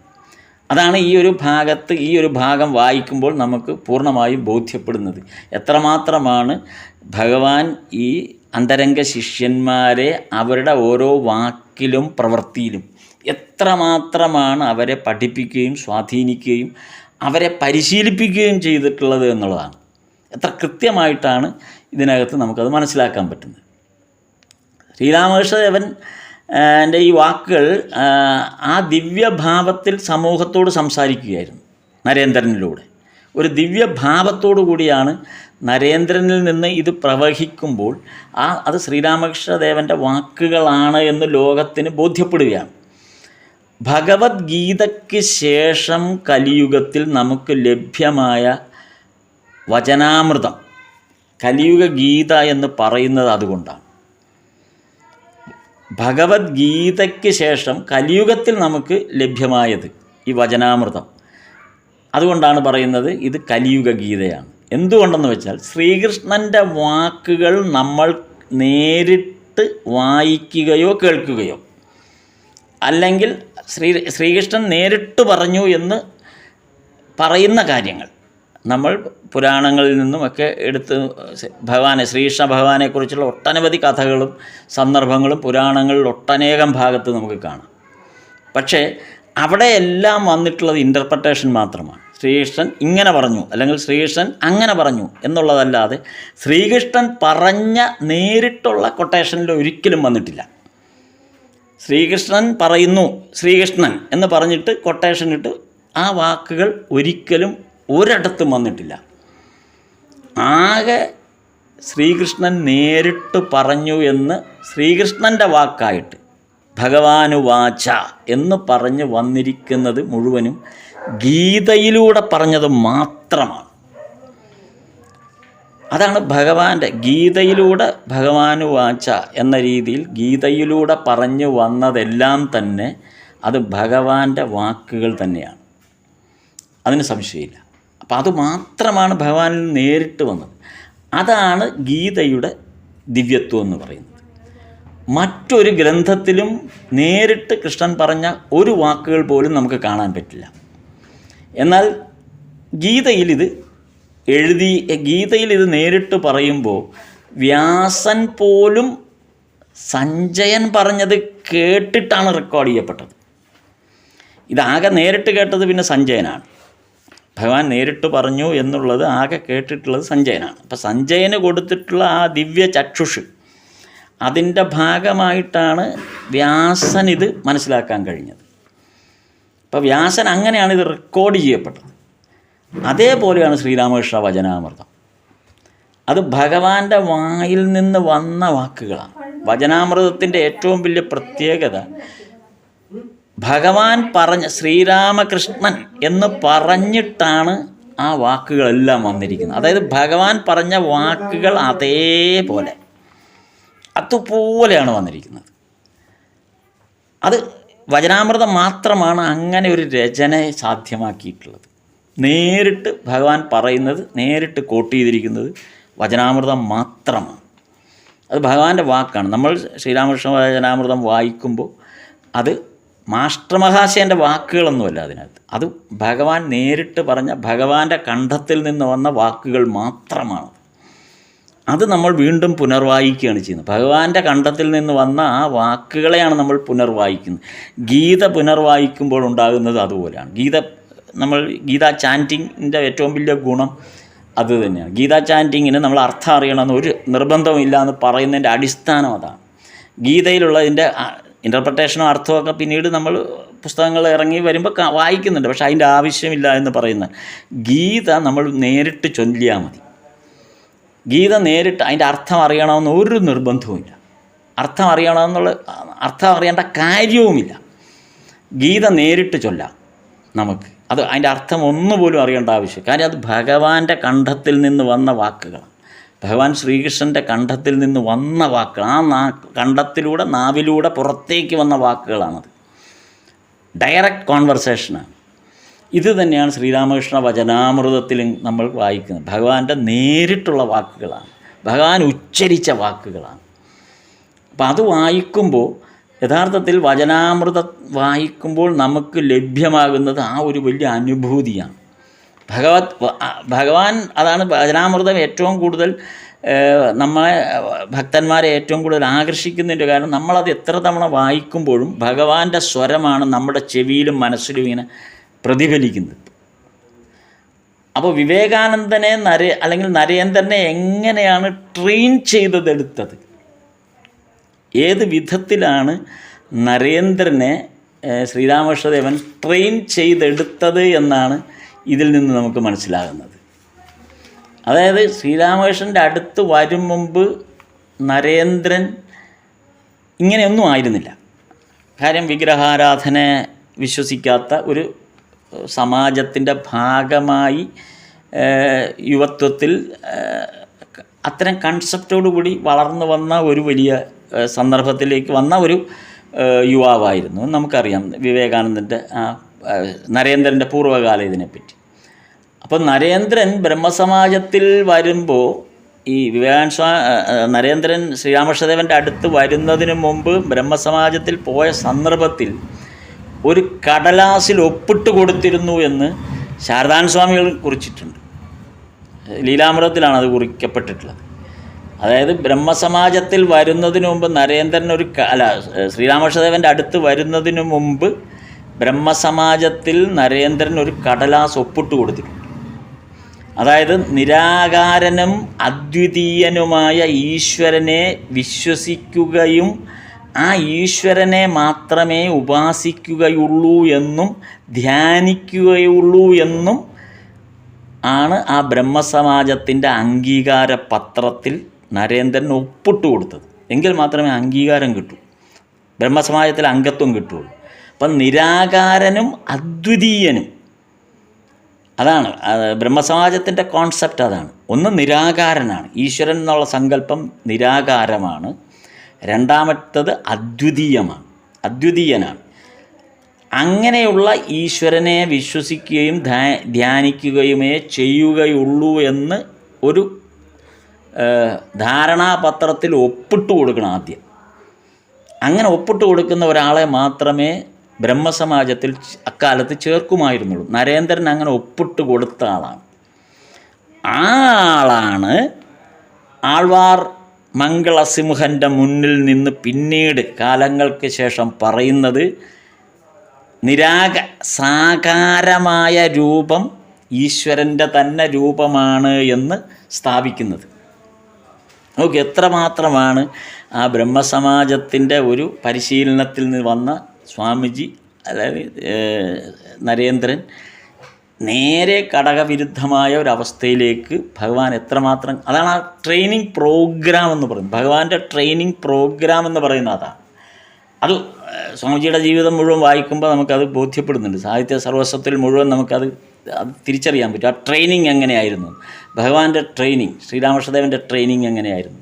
അതാണ് ഈ ഒരു ഭാഗം വായിക്കുമ്പോൾ നമുക്ക് പൂർണ്ണമായും ബോധ്യപ്പെടുന്നത്. എത്രമാത്രമാണ് ഭഗവാൻ ഈ അന്തരംഗ ശിഷ്യന്മാരെ അവരുടെ ഓരോ വാക്കിലും പ്രവൃത്തിയിലും എത്രമാത്രമാണ് അവരെ പഠിപ്പിക്കുകയും സ്വാധീനിക്കുകയും അവരെ പരിശീലിപ്പിക്കുകയും ചെയ്തിട്ടുള്ളത് എന്നുള്ളതാണ്. എത്ര കൃത്യമായിട്ടാണ് ഇതിനകത്ത് നമുക്കത് മനസ്സിലാക്കാൻ പറ്റുന്നത്. ശ്രീരാമകൃഷ്ണദേവൻ എൻ്റെ ഈ വാക്കുകൾ ആ ദിവ്യഭാവത്തിൽ സമൂഹത്തോട് സംസാരിക്കുകയായിരുന്നു. നരേന്ദ്രനിലൂടെ ഒരു ദിവ്യഭാവത്തോടു കൂടിയാണ് നരേന്ദ്രനിൽ നിന്ന് ഇത് പ്രവഹിക്കുമ്പോൾ അത് ശ്രീരാമകൃഷ്ണദേവൻ്റെ വാക്കുകളാണ് എന്ന് ലോകത്തിന് ബോധ്യപ്പെടുകയാണ്. ഭഗവത്ഗീതയ്ക്ക് ശേഷം കലിയുഗത്തിൽ നമുക്ക് ലഭ്യമായ വചനാമൃതം, കലിയുഗ ഗീത എന്ന് പറയുന്നത് അതുകൊണ്ടാണ്. ഭഗവത്ഗീതയ്ക്ക് ശേഷം കലിയുഗത്തിൽ നമുക്ക് ലഭ്യമായത് ഈ വചനാമൃതം. അതുകൊണ്ടാണ് പറയുന്നത് ഇത് കലിയുഗ ഗീതയാണ്. എന്തുകൊണ്ടെന്ന് വെച്ചാൽ ശ്രീകൃഷ്ണൻ്റെ വാക്കുകൾ നമ്മൾ നേരിട്ട് വായിക്കുകയോ കേൾക്കുകയോ അല്ലെങ്കിൽ ശ്രീകൃഷ്ണൻ നേരിട്ട് പറഞ്ഞു എന്ന് പറയുന്ന കാര്യങ്ങൾ നമ്മൾ പുരാണങ്ങളിൽ നിന്നുമൊക്കെ എടുത്ത് ശ്രീകൃഷ്ണ ഭഗവാനെക്കുറിച്ചുള്ള ഒട്ടനവധി കഥകളും സന്ദർഭങ്ങളും പുരാണങ്ങളിൽ ഒട്ടനേകം ഭാഗത്ത് നമുക്ക് കാണാം. പക്ഷേ അവിടെയെല്ലാം വന്നിട്ടുള്ളത് ഇൻ്റർപ്രട്ടേഷൻ മാത്രമാണ്. ശ്രീകൃഷ്ണൻ ഇങ്ങനെ പറഞ്ഞു അല്ലെങ്കിൽ ശ്രീകൃഷ്ണൻ അങ്ങനെ പറഞ്ഞു എന്നുള്ളതല്ലാതെ ശ്രീകൃഷ്ണൻ പറഞ്ഞ നേരിട്ടുള്ള കൊട്ടേഷനിൽ ഒരിക്കലും വന്നിട്ടില്ല. ശ്രീകൃഷ്ണൻ പറയുന്നു, ശ്രീകൃഷ്ണൻ എന്ന് പറഞ്ഞിട്ട് കൊട്ടേഷൻ ഇട്ട് ആ വാക്കുകൾ ഒരിക്കലും ഒരിടത്തും വന്നിട്ടില്ല. ആകെ ശ്രീകൃഷ്ണൻ നേരിട്ട് പറഞ്ഞു എന്ന് ശ്രീകൃഷ്ണൻ്റെ വാക്കായിട്ട് ഭഗവാനുവാച എന്ന് പറഞ്ഞ് വന്നിരിക്കുന്നത് മുഴുവനും ഗീതയിലൂടെ പറഞ്ഞത് മാത്രമാണ്. അതാണ് ഭഗവാന്റെ ഗീതയിലൂടെ ഭഗവാനുവാച എന്ന രീതിയിൽ ഗീതയിലൂടെ പറഞ്ഞു വന്നതെല്ലാം തന്നെ അത് ഭഗവാന്റെ വാക്കുകൾ തന്നെയാണ്, അതിന് സംശയമില്ല. അപ്പം അത് മാത്രമാണ് ഭഗവാനിൽ നേരിട്ട് വന്നത്. അതാണ് ഗീതയുടെ ദിവ്യത്വം എന്ന് പറയുന്നത്. മറ്റൊരു ഗ്രന്ഥത്തിലും നേരിട്ട് കൃഷ്ണൻ പറഞ്ഞ ഒരു വാക്കുകൾ പോലും നമുക്ക് കാണാൻ പറ്റില്ല. എന്നാൽ ഗീതയിൽ ഇത് നേരിട്ട് പറയുമ്പോൾ വ്യാസൻ പോലും സഞ്ജയൻ പറഞ്ഞത് കേട്ടിട്ടാണ് റെക്കോർഡ് ചെയ്യപ്പെട്ടത്. ഇതാകെ നേരിട്ട് കേട്ടത് പിന്നെ സഞ്ജയനാണ്. ഭഗവാൻ നേരിട്ട് പറഞ്ഞു എന്നുള്ളത് ആകെ കേട്ടിട്ടുള്ളത് സഞ്ജയനാണ്. അപ്പോൾ സഞ്ജയന് കൊടുത്തിട്ടുള്ള ആ ദിവ്യ ചക്ഷുഷ് അതിൻ്റെ ഭാഗമായിട്ടാണ് വ്യാസൻ ഇത് മനസ്സിലാക്കാൻ കഴിഞ്ഞത്. അപ്പോൾ വ്യാസൻ അങ്ങനെയാണ് ഇത് റെക്കോർഡ് ചെയ്യപ്പെട്ടത്. അതേപോലെയാണ് ശ്രീരാമകൃഷ്ണ വചനാമൃതം. അത് ഭഗവാന്റെ വായിൽ നിന്ന് വന്ന വാക്കുകളാണ്. വചനാമൃതത്തിൻ്റെ ഏറ്റവും വലിയ പ്രത്യേകത ഭഗവാൻ ശ്രീരാമകൃഷ്ണൻ എന്ന് പറഞ്ഞിട്ടാണ് ആ വാക്കുകളെല്ലാം വന്നിരിക്കുന്നത്. അതായത് ഭഗവാൻ പറഞ്ഞ വാക്കുകൾ അതുപോലെയാണ് വന്നിരിക്കുന്നത്. അത് വചനാമൃതം മാത്രമാണ് അങ്ങനെ ഒരു രചനയെ സാധ്യമാക്കിയിട്ടുള്ളത്. നേരിട്ട് ഭഗവാൻ പറയുന്നത് നേരിട്ട് കോട്ട് ചെയ്തിരിക്കുന്നത് വചനാമൃതം മാത്രമാണ്. അത് ഭഗവാന്റെ വാക്കാണ്. നമ്മൾ ശ്രീരാമകൃഷ്ണ വചനാമൃതം വായിക്കുമ്പോൾ അത് മാസ്റ്റർ മഹാശയൻ്റെ വാക്കുകളൊന്നുമല്ല അതിനകത്ത്. അത് ഭഗവാൻ നേരിട്ട് പറഞ്ഞ ഭഗവാന്റെ കണ്ഠത്തിൽ നിന്ന് വന്ന വാക്കുകൾ മാത്രമാണ്. അത് നമ്മൾ വീണ്ടും പുനർവായിക്കുകയാണ് ചെയ്യുന്നത്. ഭഗവാന്റെ കണ്ഠത്തിൽ നിന്ന് വന്ന ആ വാക്കുകളെയാണ് നമ്മൾ പുനർവായിക്കുന്നത്. ഗീത പുനർവായിക്കുമ്പോൾ ഉണ്ടാകുന്നത് അതുപോലെയാണ്. ഗീതാ ചാൻറ്റിങ്ങിൻ്റെ ഏറ്റവും വലിയ ഗുണം അത് തന്നെയാണ്. ഗീതാ ചാൻറ്റിങ്ങിന് നമ്മൾ അർത്ഥം അറിയണമെന്ന് ഒരു നിർബന്ധമില്ല എന്ന് പറയുന്നതിൻ്റെ അടിസ്ഥാനം അതാണ്. ഗീതയിലുള്ളതിൻ്റെ ഇൻ്റർപ്രട്ടേഷനോ അർത്ഥമൊക്കെ പിന്നീട് നമ്മൾ പുസ്തകങ്ങൾ ഇറങ്ങി വരുമ്പോൾ വായിക്കുന്നുണ്ട്. പക്ഷേ അതിൻ്റെ ആവശ്യമില്ല എന്ന് പറയുന്നത് ഗീത നമ്മൾ നേരിട്ട് ചൊല്ലിയാൽ മതി. ഗീത നേരിട്ട് അതിൻ്റെ അർത്ഥം അറിയണമെന്ന് ഒരു നിർബന്ധവുമില്ല. അർത്ഥം അറിയേണ്ട കാര്യവുമില്ല. ഗീത നേരിട്ട് ചൊല്ലാം നമുക്ക്. അതിൻ്റെ അർത്ഥം ഒന്നുപോലും അറിയേണ്ട ആവശ്യം. കാര്യം അത് ഭഗവാന്റെ കണ്ഠത്തിൽ നിന്ന് വന്ന വാക്കുകളാണ്. ഭഗവാൻ ശ്രീകൃഷ്ണൻ്റെ കണ്ഠത്തിൽ നിന്ന് വന്ന വാക്കുകൾ. ആ കണ്ഠത്തിലൂടെ നാവിലൂടെ പുറത്തേക്ക് വന്ന വാക്കുകളാണത്. ഡയറക്റ്റ് കോൺവെർസേഷനാണ്. ഇത് തന്നെയാണ് ശ്രീരാമകൃഷ്ണ വചനാമൃതത്തിൽ നമ്മൾ വായിക്കുന്നത്. ഭഗവാന്റെ നേരിട്ടുള്ള വാക്കുകളാണ്, ഭഗവാൻ ഉച്ചരിച്ച വാക്കുകളാണ്. അപ്പം അത് വായിക്കുമ്പോൾ യഥാർത്ഥത്തിൽ വചനാമൃതം വായിക്കുമ്പോൾ നമുക്ക് ലഭ്യമാകുന്നത് ആ ഒരു വലിയ അനുഭൂതിയാണ്. ഭഗവാൻ അതാണ് വചനാമൃതം ഏറ്റവും കൂടുതൽ നമ്മളെ ഭക്തന്മാരെ ഏറ്റവും കൂടുതൽ ആകർഷിക്കുന്നതിൻ്റെ കാരണം നമ്മളത് എത്ര തവണ വായിക്കുമ്പോഴും ഭഗവാന്റെ സ്വരമാണ് നമ്മുടെ ചെവിയിലും മനസ്സിലും ഇങ്ങനെ പ്രതിഫലിക്കുന്നത്. അപ്പോൾ വിവേകാനന്ദനെ അല്ലെങ്കിൽ നരേന്ദ്രനെ എങ്ങനെയാണ് ട്രെയിൻ ചെയ്തെടുത്തത്, ഏത് വിധത്തിലാണ് നരേന്ദ്രനെ ശ്രീരാമകൃഷ്ണദേവൻ ട്രെയിൻ ചെയ്തെടുത്തത് എന്നാണ് ഇതിൽ നിന്ന് നമുക്ക് മനസ്സിലാകുന്നത്. അതായത് ശ്രീരാമകൃഷ്ണൻ്റെ അടുത്ത് വരും മുമ്പ് നരേന്ദ്രൻ ഇങ്ങനെയൊന്നും ആയിരുന്നില്ല. കാര്യം വിഗ്രഹാരാധന വിശ്വസിക്കാത്ത ഒരു സമാജത്തിൻ്റെ ഭാഗമായി യുവത്വത്തിൽ അത്തരം കൺസെപ്റ്റോടുകൂടി വളർന്നു വന്ന ഒരു വലിയ സന്ദർഭത്തിലേക്ക് വന്ന ഒരു യുവാവായിരുന്നു. നമുക്കറിയാം വിവേകാനന്ദൻ്റെ നരേന്ദ്രൻ്റെ പൂർവ്വകാലം ഇതിനെപ്പറ്റി. അപ്പോൾ നരേന്ദ്രൻ ബ്രഹ്മസമാജത്തിൽ വരുമ്പോൾ ഈ നരേന്ദ്രൻ ശ്രീരാമകൃഷ്ണദേവൻ്റെ അടുത്ത് വരുന്നതിന് മുമ്പ് ബ്രഹ്മസമാജത്തിൽ പോയ സന്ദർഭത്തിൽ ഒരു കടലാസിൽ ഒപ്പിട്ട് കൊടുത്തിരുന്നു എന്ന് ശാരദാനന്ദ സ്വാമികൾ കുറിച്ചിട്ടുണ്ട്. ലീലാമൃതത്തിലാണ് അത് കുറിക്കപ്പെട്ടിട്ടുള്ളത്. അതായത് ബ്രഹ്മസമാജത്തിൽ വരുന്നതിന് മുമ്പ് ശ്രീരാമകൃഷ്ണദേവൻ്റെ അടുത്ത് വരുന്നതിന് മുമ്പ് ബ്രഹ്മസമാജത്തിൽ നരേന്ദ്രൻ ഒരു കടലാസ് ഒപ്പിട്ട് കൊടുത്തിട്ടുണ്ട്. അതായത് നിരാകാരനും അദ്വിതീയനുമായ ഈശ്വരനെ വിശ്വസിക്കുകയും ആ ഈശ്വരനെ മാത്രമേ ഉപാസിക്കുകയുള്ളൂ എന്നും ധ്യാനിക്കുകയുള്ളൂ എന്നും ആണ് ആ ബ്രഹ്മസമാജത്തിൻ്റെ അംഗീകാര പത്രത്തിൽ നരേന്ദ്രൻ ഒപ്പിട്ട് കൊടുത്തത്. എങ്കിൽ മാത്രമേ അംഗീകാരം കിട്ടൂ, ബ്രഹ്മസമാജത്തിൽ അംഗത്വം കിട്ടുള്ളൂ. അപ്പം നിരാകാരനും അദ്വിതീയനും, അതാണ് ബ്രഹ്മസമാജത്തിൻ്റെ കോൺസെപ്റ്റ്. അതാണ്. ഒന്ന് നിരാകാരനാണ്, ഈശ്വരൻ എന്നുള്ള സങ്കല്പം നിരാകാരമാണ്. രണ്ടാമത്തത് അദ്വിതീയനാണ്. അങ്ങനെയുള്ള ഈശ്വരനെ വിശ്വസിക്കുകയും ധ്യാനിക്കുകയുമേ ചെയ്യുകയുള്ളൂ എന്ന് ഒരു ധാരണാപത്രത്തിൽ ഒപ്പിട്ട് കൊടുക്കണം ആദ്യം. അങ്ങനെ ഒപ്പിട്ട് കൊടുക്കുന്ന ഒരാളെ മാത്രമേ ബ്രഹ്മസമാജത്തിൽ അക്കാലത്ത് ചേർക്കുമായിരുന്നുള്ളൂ. നരേന്ദ്രൻ അങ്ങനെ ഒപ്പിട്ട് കൊടുത്ത ആളാണ്. ആ ആളാണ് ആൾവാർ മംഗളസിംഹൻ്റെ മുന്നിൽ നിന്ന് പിന്നീട് കാലങ്ങൾക്ക് ശേഷം പറയുന്നത് സാകാരമായ രൂപം ഈശ്വരൻ്റെ തന്നെ രൂപമാണ് എന്ന് സ്ഥാപിക്കുന്നത്. നമുക്ക് എത്രമാത്രമാണ് ആ ബ്രഹ്മസമാജത്തിൻ്റെ ഒരു പരിശീലനത്തിൽ നിന്ന് വന്ന സ്വാമിജി, അതായത് നരേന്ദ്രൻ, നേരെ ഘടകവിരുദ്ധമായ ഒരവസ്ഥയിലേക്ക് ഭഗവാൻ എത്രമാത്രം, അതാണ് ആ ട്രെയിനിങ് പ്രോഗ്രാം എന്ന് പറയുന്നത്. ഭഗവാന്റെ ട്രെയിനിങ് പ്രോഗ്രാം എന്ന് പറയുന്നത് അതാണ്. അത് സ്വാമിജിയുടെ ജീവിതം മുഴുവൻ വായിക്കുമ്പോൾ നമുക്കത് ബോധ്യപ്പെടുന്നുണ്ട്. സാഹിത്യ സർവസ്വത്തിൽ മുഴുവൻ നമുക്കത് തിരിച്ചറിയാൻ പറ്റും. ആ ട്രെയിനിങ് എങ്ങനെയായിരുന്നു, ഭഗവാന്റെ ട്രെയിനിങ്, ശ്രീരാമകൃഷ്ണദേവൻ്റെ ട്രെയിനിങ് എങ്ങനെയായിരുന്നു.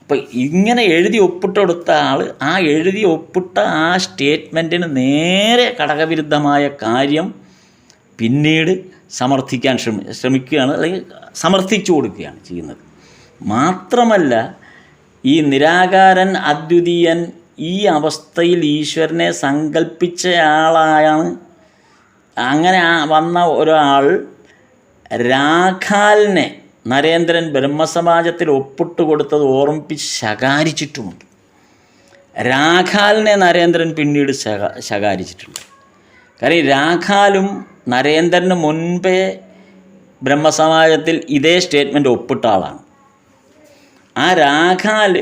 അപ്പോൾ ഇങ്ങനെ എഴുതി ഒപ്പിട്ടെടുത്ത ആൾ ആ എഴുതി ഒപ്പിട്ട ആ സ്റ്റേറ്റ്മെൻറ്റിന് നേരെ ഘടകവിരുദ്ധമായ കാര്യം പിന്നീട് സമർത്ഥിക്കാൻ ശ്രമിക്കുകയാണ്, അല്ലെങ്കിൽ സമർത്ഥിച്ചു കൊടുക്കുകയാണ് ചെയ്യുന്നത്. മാത്രമല്ല, ഈ നിരാകാരൻ അദ്വിതീയൻ ഈ അവസ്ഥയിൽ ഈശ്വരനെ സങ്കല്പിച്ചയാളായാണ്. അങ്ങനെ വന്ന ഒരാൾ രാഖാലിനെ നരേന്ദ്രൻ ബ്രഹ്മസമാജത്തിൽ ഒപ്പിട്ട് കൊടുത്തത് ഓർമ്മിപ്പിച്ച് ശകാരിച്ചിട്ടുമുണ്ട്. രാഖാലിനെ നരേന്ദ്രൻ പിന്നീട് ശകാരിച്ചിട്ടുണ്ട്. കാര്യം രാഖാലും നരേന്ദ്രന് മുൻപേ ബ്രഹ്മസമാജത്തിൽ ഇതേ സ്റ്റേറ്റ്മെൻറ്റ് ഒപ്പിട്ട ആളാണ്. ആ രാഖാൽ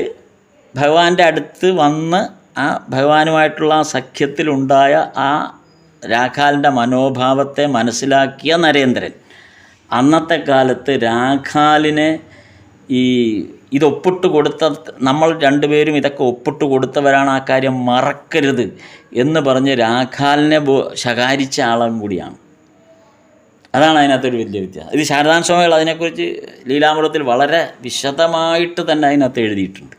ഭഗവാന്റെ അടുത്ത് വന്ന് ആ ഭഗവാനുമായിട്ടുള്ള ആ സഖ്യത്തിലുണ്ടായ ആ രാഖാലിൻ്റെ മനോഭാവത്തെ മനസ്സിലാക്കിയ നരേന്ദ്രൻ അന്നത്തെ കാലത്ത് രാഖാലിനെ ഇതൊപ്പിട്ട് കൊടുത്ത, നമ്മൾ രണ്ടുപേരും ഇതൊക്കെ ഒപ്പിട്ട് കൊടുത്തവരാണ്, ആ കാര്യം മറക്കരുത് എന്ന് പറഞ്ഞ് രാഖാലിനെ ശകാരിച്ച ആളും കൂടിയാണ്. അതാണ് അതിനകത്തൊരു വലിയ വ്യത്യാസം. ഇത് ശാരദാനന്ദ സ്വാമികൾ അതിനെക്കുറിച്ച് ലീലാമൃതത്തിൽ വളരെ വിശദമായിട്ട് തന്നെ അതിനകത്ത് എഴുതിയിട്ടുണ്ട്.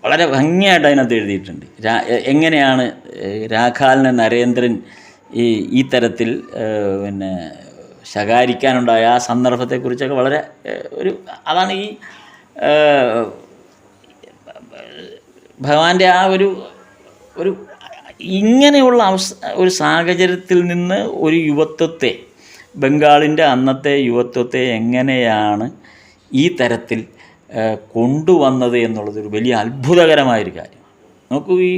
വളരെ ഭംഗിയായിട്ട് അതിനകത്ത് എഴുതിയിട്ടുണ്ട്. എങ്ങനെയാണ് രാഖാലിനെ നരേന്ദ്രൻ ഈ തരത്തിൽ ശകാരിക്കാനുണ്ടായ ആ സന്ദർഭത്തെക്കുറിച്ചൊക്കെ വളരെ അതാണ് ഈ ഭഗവാന്റെ ആ ഒരു ഇങ്ങനെയുള്ള ഒരു സാഹചര്യത്തിൽ നിന്ന് ഒരു യുവത്വത്തെ, ബംഗാളിൻ്റെ അന്നത്തെ യുവത്വത്തെ എങ്ങനെയാണ് ഈ തരത്തിൽ കൊണ്ടുവന്നത് എന്നുള്ളതൊരു വലിയ അത്ഭുതകരമായൊരു കാര്യമാണ്. നോക്കൂ, ഈ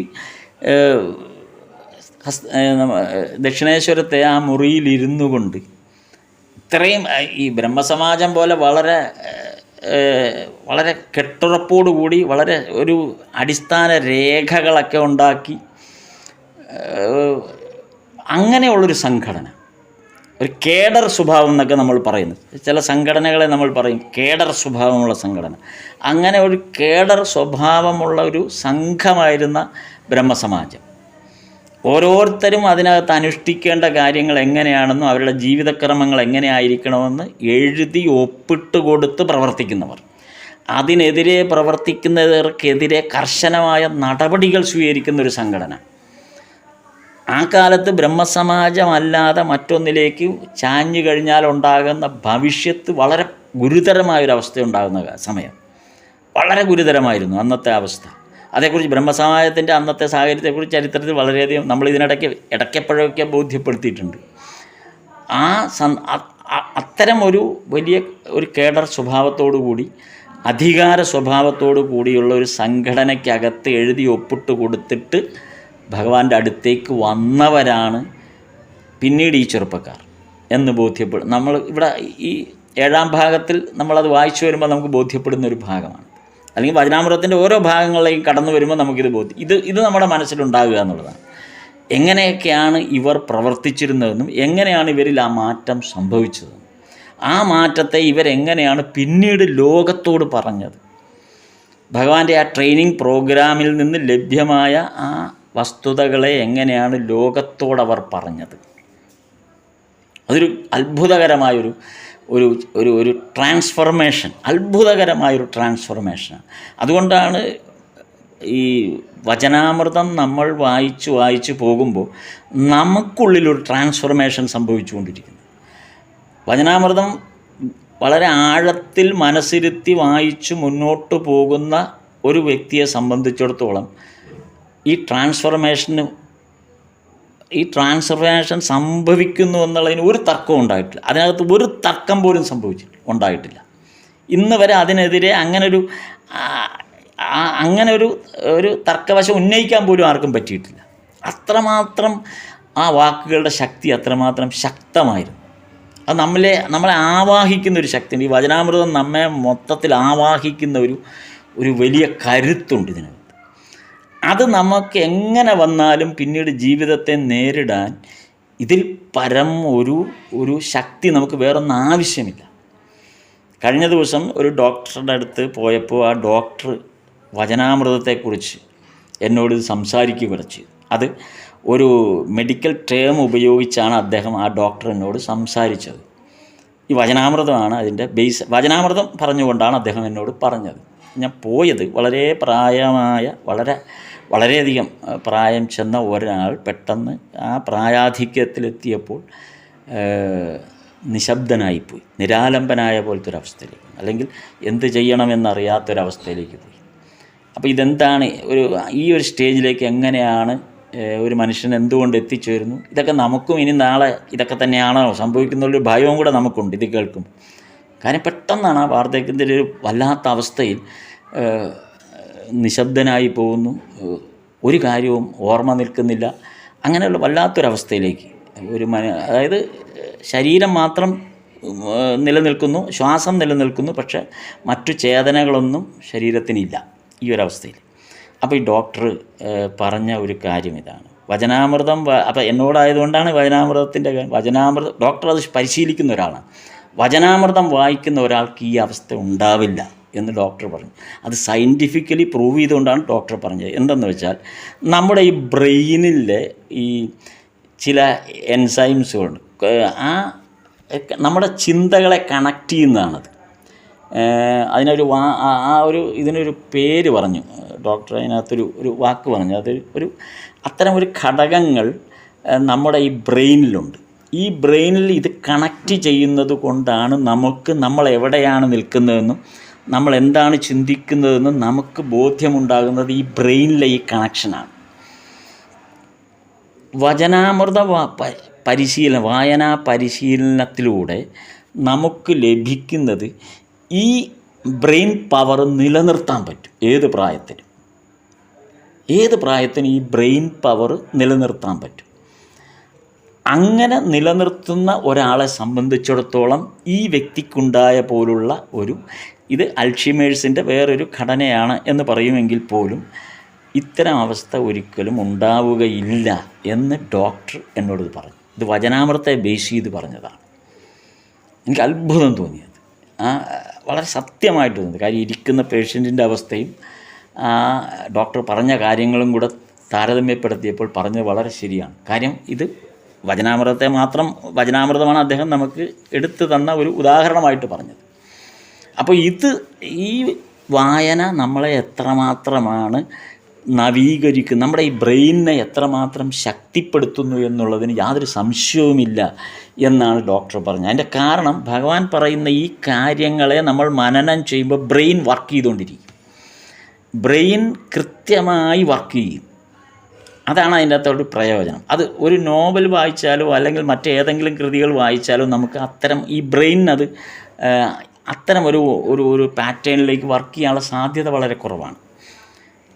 ദക്ഷിണേശ്വരത്തെ ആ മുറിയിലിരുന്നു കൊണ്ട് ഇത്രയും ഈ ബ്രഹ്മസമാജം പോലെ വളരെ കെട്ടുറപ്പോടുകൂടി വളരെ ഒരു അടിസ്ഥാന രേഖകളൊക്കെ ഉണ്ടാക്കി അങ്ങനെയുള്ളൊരു സംഘടന, ഒരു കേഡർ സ്വഭാവം എന്നൊക്കെ നമ്മൾ പറയുന്നത്, ചില സംഘടനകളെ നമ്മൾ പറയും കേഡർ സ്വഭാവമുള്ള സംഘടന. അങ്ങനെ ഒരു കേഡർ സ്വഭാവമുള്ള ഒരു സംഘമായിരുന്ന ബ്രഹ്മസമാജം. ഓരോരുത്തരും അതിനകത്ത് അനുഷ്ഠിക്കേണ്ട കാര്യങ്ങൾ എങ്ങനെയാണെന്നും അവരുടെ ജീവിതക്രമങ്ങൾ എങ്ങനെയായിരിക്കണമെന്ന് എഴുതി ഒപ്പിട്ട് കൊടുത്ത് പ്രവർത്തിക്കുന്നവർ, അതിനെതിരെ പ്രവർത്തിക്കുന്നവർക്കെതിരെ കർശനമായ നടപടികൾ സ്വീകരിക്കുന്നൊരു സംഘടന. ആ കാലത്ത് ബ്രഹ്മസമാജമല്ലാതെ മറ്റൊന്നിലേക്ക് ചാഞ്ഞു കഴിഞ്ഞാൽ ഉണ്ടാകുന്ന ഭവിഷ്യത്ത് വളരെ ഗുരുതരമായൊരവസ്ഥ ഉണ്ടാകുന്ന സമയം, വളരെ ഗുരുതരമായിരുന്നു അന്നത്തെ അവസ്ഥ. അതേക്കുറിച്ച് ബ്രഹ്മസമാജത്തിൻ്റെ അന്നത്തെ സാഹചര്യത്തെക്കുറിച്ച് ചരിത്രത്തിൽ വളരെയധികം നമ്മൾ ഇടയ്ക്കെപ്പോഴൊക്കെ ബോധ്യപ്പെടുത്തിയിട്ടുണ്ട്. അത്തരം ഒരു വലിയ ഒരു കേഡർ സ്വഭാവത്തോടു കൂടി, അധികാര സ്വഭാവത്തോടു കൂടിയുള്ള ഒരു സംഘടനയ്ക്കകത്ത് എഴുതി ഒപ്പിട്ട് കൊടുത്തിട്ട് ഭഗവാന്റെ അടുത്തേക്ക് വന്നവരാണ് പിന്നീട് ഈ ചെറുപ്പക്കാർ എന്ന് ബോധ്യപ്പെടും. നമ്മൾ ഇവിടെ ഈ 7ാം ഭാഗത്തിൽ നമ്മളത് വായിച്ചു വരുമ്പോൾ നമുക്ക് ബോധ്യപ്പെടുന്ന ഒരു ഭാഗമാണ്. അല്ലെങ്കിൽ വചനാമൃതത്തിൻ്റെ ഓരോ ഭാഗങ്ങളിലേക്കും കടന്നു വരുമ്പോൾ നമുക്കിത് ഇത് നമ്മുടെ മനസ്സിലുണ്ടാകുക എന്നുള്ളതാണ്. എങ്ങനെയൊക്കെയാണ് ഇവർ പ്രവർത്തിച്ചിരുന്നതെന്നും എങ്ങനെയാണ് ഇവരിൽ ആ മാറ്റം സംഭവിച്ചതെന്നും ആ മാറ്റത്തെ ഇവരെങ്ങനെയാണ് പിന്നീട് ലോകത്തോട് പറഞ്ഞത്, ഭഗവാന്റെ ആ ട്രെയിനിങ് പ്രോഗ്രാമിൽ നിന്ന് ലഭ്യമായ ആ വസ്തുതകളെ എങ്ങനെയാണ് ലോകത്തോടവർ പറഞ്ഞത്. അതൊരു അത്ഭുതകരമായൊരു ഒരു ഒരു ഒരു ട്രാൻസ്ഫർമേഷൻ, അത്ഭുതകരമായൊരു ട്രാൻസ്ഫർമേഷനാണ്. അതുകൊണ്ടാണ് ഈ വചനാമൃതം നമ്മൾ വായിച്ചു പോകുമ്പോൾ നമുക്കുള്ളിലൊരു ട്രാൻസ്ഫർമേഷൻ സംഭവിച്ചുകൊണ്ടിരിക്കുന്നത്. വചനാമൃതം വളരെ ആഴത്തിൽ മനസ്സിരുത്തി വായിച്ചു മുന്നോട്ട് പോകുന്ന ഒരു വ്യക്തിയെ സംബന്ധിച്ചിടത്തോളം ഈ ട്രാൻസ്ഫർമേഷൻ സംഭവിക്കുന്നു എന്നുള്ളതിന് ഒരു തർക്കവും ഉണ്ടായിട്ടില്ല. അതിനകത്ത് ഒരു തർക്കം പോലും ഉണ്ടായിട്ടില്ല. ഇന്ന് വരെ അതിനെതിരെ അങ്ങനൊരു തർക്കവശം ഉന്നയിക്കാൻ പോലും ആർക്കും പറ്റിയിട്ടില്ല. അത്രമാത്രം ആ വാക്കുകളുടെ ശക്തി അത്രമാത്രം ശക്തമായിരുന്നു. അത് നമ്മളെ ആവാഹിക്കുന്നൊരു ശക്തിയുണ്ട്. ഈ വചനാമൃതം നമ്മെ മൊത്തത്തിൽ ആവാഹിക്കുന്ന ഒരു വലിയ കരുത്തുണ്ട് ഇതിനകത്ത്. അത് നമുക്ക് എങ്ങനെ വന്നാലും പിന്നീട് ജീവിതത്തെ നേരിടാൻ ഇതിൽ പരം ഒരു ശക്തി നമുക്ക് വേറൊന്നും ആവശ്യമില്ല. കഴിഞ്ഞ ദിവസം ഒരു ഡോക്ടറുടെ അടുത്ത് പോയപ്പോൾ ആ ഡോക്ടർ വചനാമൃതത്തെക്കുറിച്ച് എന്നോട് സംസാരിക്കുക ചെയ്തു. അത് ഒരു മെഡിക്കൽ ടേം ഉപയോഗിച്ചാണ് ആ ഡോക്ടർ എന്നോട് സംസാരിച്ചത്. ഈ വചനാമൃതമാണ് അതിൻ്റെ ബേസ്. വചനാമൃതം പറഞ്ഞുകൊണ്ടാണ് അദ്ദേഹം എന്നോട് പറഞ്ഞത്. ഞാൻ പോയത് വളരെ പ്രായമായ വളരെയധികം പ്രായം ചെന്ന ഒരാൾ പെട്ടെന്ന് ആ പ്രായാധിക്യത്തിലെത്തിയപ്പോൾ നിശബ്ദനായിപ്പോയി, നിരാലംബനായ പോലത്തെ ഒരവസ്ഥയിലേക്ക്, അല്ലെങ്കിൽ എന്ത് ചെയ്യണമെന്നറിയാത്തൊരവസ്ഥയിലേക്ക് പോയി. അപ്പോൾ ഇതെന്താണ് ഈ ഒരു സ്റ്റേജിലേക്ക് എങ്ങനെയാണ് ഒരു മനുഷ്യൻ എന്തുകൊണ്ട് എത്തിച്ചേരുന്നു? ഇതൊക്കെ നമുക്കും ഇനി നാളെ ഇതൊക്കെ തന്നെയാണോ സംഭവിക്കുന്നുള്ളൊരു ഭയവും കൂടെ നമുക്കുണ്ട് ഇത് കേൾക്കും. കാരണം പെട്ടെന്നാണ് ആ വാർദ്ധക്യത്തിൻ്റെ ഒരു വല്ലാത്ത അവസ്ഥയിൽ നിശബ്ദനായി പോകുന്നു, ഒരു കാര്യവും ഓർമ്മ നിൽക്കുന്നില്ല. അങ്ങനെയുള്ള വല്ലാത്തൊരവസ്ഥയിലേക്ക് അതായത് ശരീരം മാത്രം നിലനിൽക്കുന്നു, ശ്വാസം നിലനിൽക്കുന്നു, പക്ഷേ മറ്റു ചേതനകളൊന്നും ശരീരത്തിനില്ല ഈ ഒരവസ്ഥയിൽ. അപ്പോൾ ഈ ഡോക്ടർ പറഞ്ഞ ഒരു കാര്യം ഇതാണ്. വചനാമൃതം അപ്പോൾ എന്നോടായതുകൊണ്ടാണ് വചനാമൃതം ഡോക്ടർ അത് പരിശീലിക്കുന്ന ഒരാളാണ്. വചനാമൃതം വായിക്കുന്ന ഒരാൾക്ക് ഈ അവസ്ഥ ഉണ്ടാവില്ല എന്ന് ഡോക്ടർ പറഞ്ഞു. അത് സയൻറ്റിഫിക്കലി പ്രൂവ് ചെയ്തുകൊണ്ടാണ് ഡോക്ടർ പറഞ്ഞത്. എന്തെന്ന് വെച്ചാൽ നമ്മുടെ ഈ ബ്രെയിനിലെ ഈ ചില എൻസൈംസുകളുണ്ട്, നമ്മുടെ ചിന്തകളെ കണക്ട് ചെയ്യുന്നതാണത്. ഇതിനൊരു പേര് പറഞ്ഞു ഡോക്ടർ, അതിനകത്തൊരു വാക്ക് പറഞ്ഞു. അത് അത്തരം ഒരു ഘടകങ്ങൾ നമ്മുടെ ഈ ബ്രെയിനിലുണ്ട്. ഈ ബ്രെയിനിൽ ഇത് കണക്റ്റ് ചെയ്യുന്നത് കൊണ്ടാണ് നമ്മൾ എവിടെയാണ് നിൽക്കുന്നതെന്നും നമ്മൾ എന്താണ് ചിന്തിക്കുന്നതെന്നും നമുക്ക് ബോധ്യമുണ്ടാകുന്നത് ഈ ബ്രെയിനിലെ ഈ കണക്ഷനാണ്. വചനാമൃത പരിശീലനം, വായനാ പരിശീലനത്തിലൂടെ നമുക്ക് ലഭിക്കുന്നത് ഈ ബ്രെയിൻ പവർ നിലനിർത്താൻ പറ്റും. ഏത് പ്രായത്തിനും ഈ ബ്രെയിൻ പവർ നിലനിർത്താൻ പറ്റും. അങ്ങനെ നിലനിർത്തുന്ന ഒരാളെ സംബന്ധിച്ചിടത്തോളം ഈ വ്യക്തിക്കുണ്ടായ പോലുള്ള ഇത് അൽഷിമേഴ്സിൻ്റെ വേറൊരു ഘടനയാണ് എന്ന് പറയുമെങ്കിൽ പോലും ഇത്തരം അവസ്ഥ ഒരിക്കലും ഉണ്ടാവുകയില്ല എന്ന് ഡോക്ടർ എന്നോട് പറഞ്ഞു. ഇത് വചനാമൃതത്തെ ബേസ് ചെയ്ത് പറഞ്ഞതാണ്. എനിക്ക് അത്ഭുതം തോന്നിയത്, വളരെ സത്യമായിട്ട് തോന്നിയത്. കാര്യം ഇരിക്കുന്ന പേഷ്യൻറ്റിൻ്റെ അവസ്ഥയും ഡോക്ടർ പറഞ്ഞ കാര്യങ്ങളും കൂടെ താരതമ്യപ്പെടുത്തിയപ്പോൾ പറഞ്ഞത് വളരെ ശരിയാണ്. കാര്യം ഇത് വചനാമൃതമാണ് അദ്ദേഹം നമുക്ക് എടുത്തു തന്ന ഒരു ഉദാഹരണമായിട്ട് പറഞ്ഞത്. അപ്പോൾ ഈ വായന നമ്മളെ എത്രമാത്രമാണ് നവീകരിക്കുന്നത്, നമ്മുടെ ഈ ബ്രെയിനിനെ എത്രമാത്രം ശക്തിപ്പെടുത്തുന്നു എന്നുള്ളതിന് യാതൊരു സംശയവുമില്ല എന്നാണ് ഡോക്ടർ പറഞ്ഞത്. അതിൻ്റെ കാരണം ഭഗവാൻ പറയുന്ന ഈ കാര്യങ്ങളെ നമ്മൾ മനനം ചെയ്യുമ്പോൾ ബ്രെയിൻ വർക്ക് ചെയ്തുകൊണ്ടിരിക്കും. ബ്രെയിൻ കൃത്യമായി വർക്ക് ചെയ്യും. അതാണ് അതിൻ്റെ അകത്തൊരു പ്രയോജനം. അത് ഒരു നോവൽ വായിച്ചാലോ അല്ലെങ്കിൽ മറ്റേതെങ്കിലും കൃതികൾ വായിച്ചാലോ നമുക്ക് അത്തരം ഈ ബ്രെയിനത് അത്തരം ഒരു പാറ്റേണിലേക്ക് വർക്ക് ചെയ്യാനുള്ള സാധ്യത വളരെ കുറവാണ്.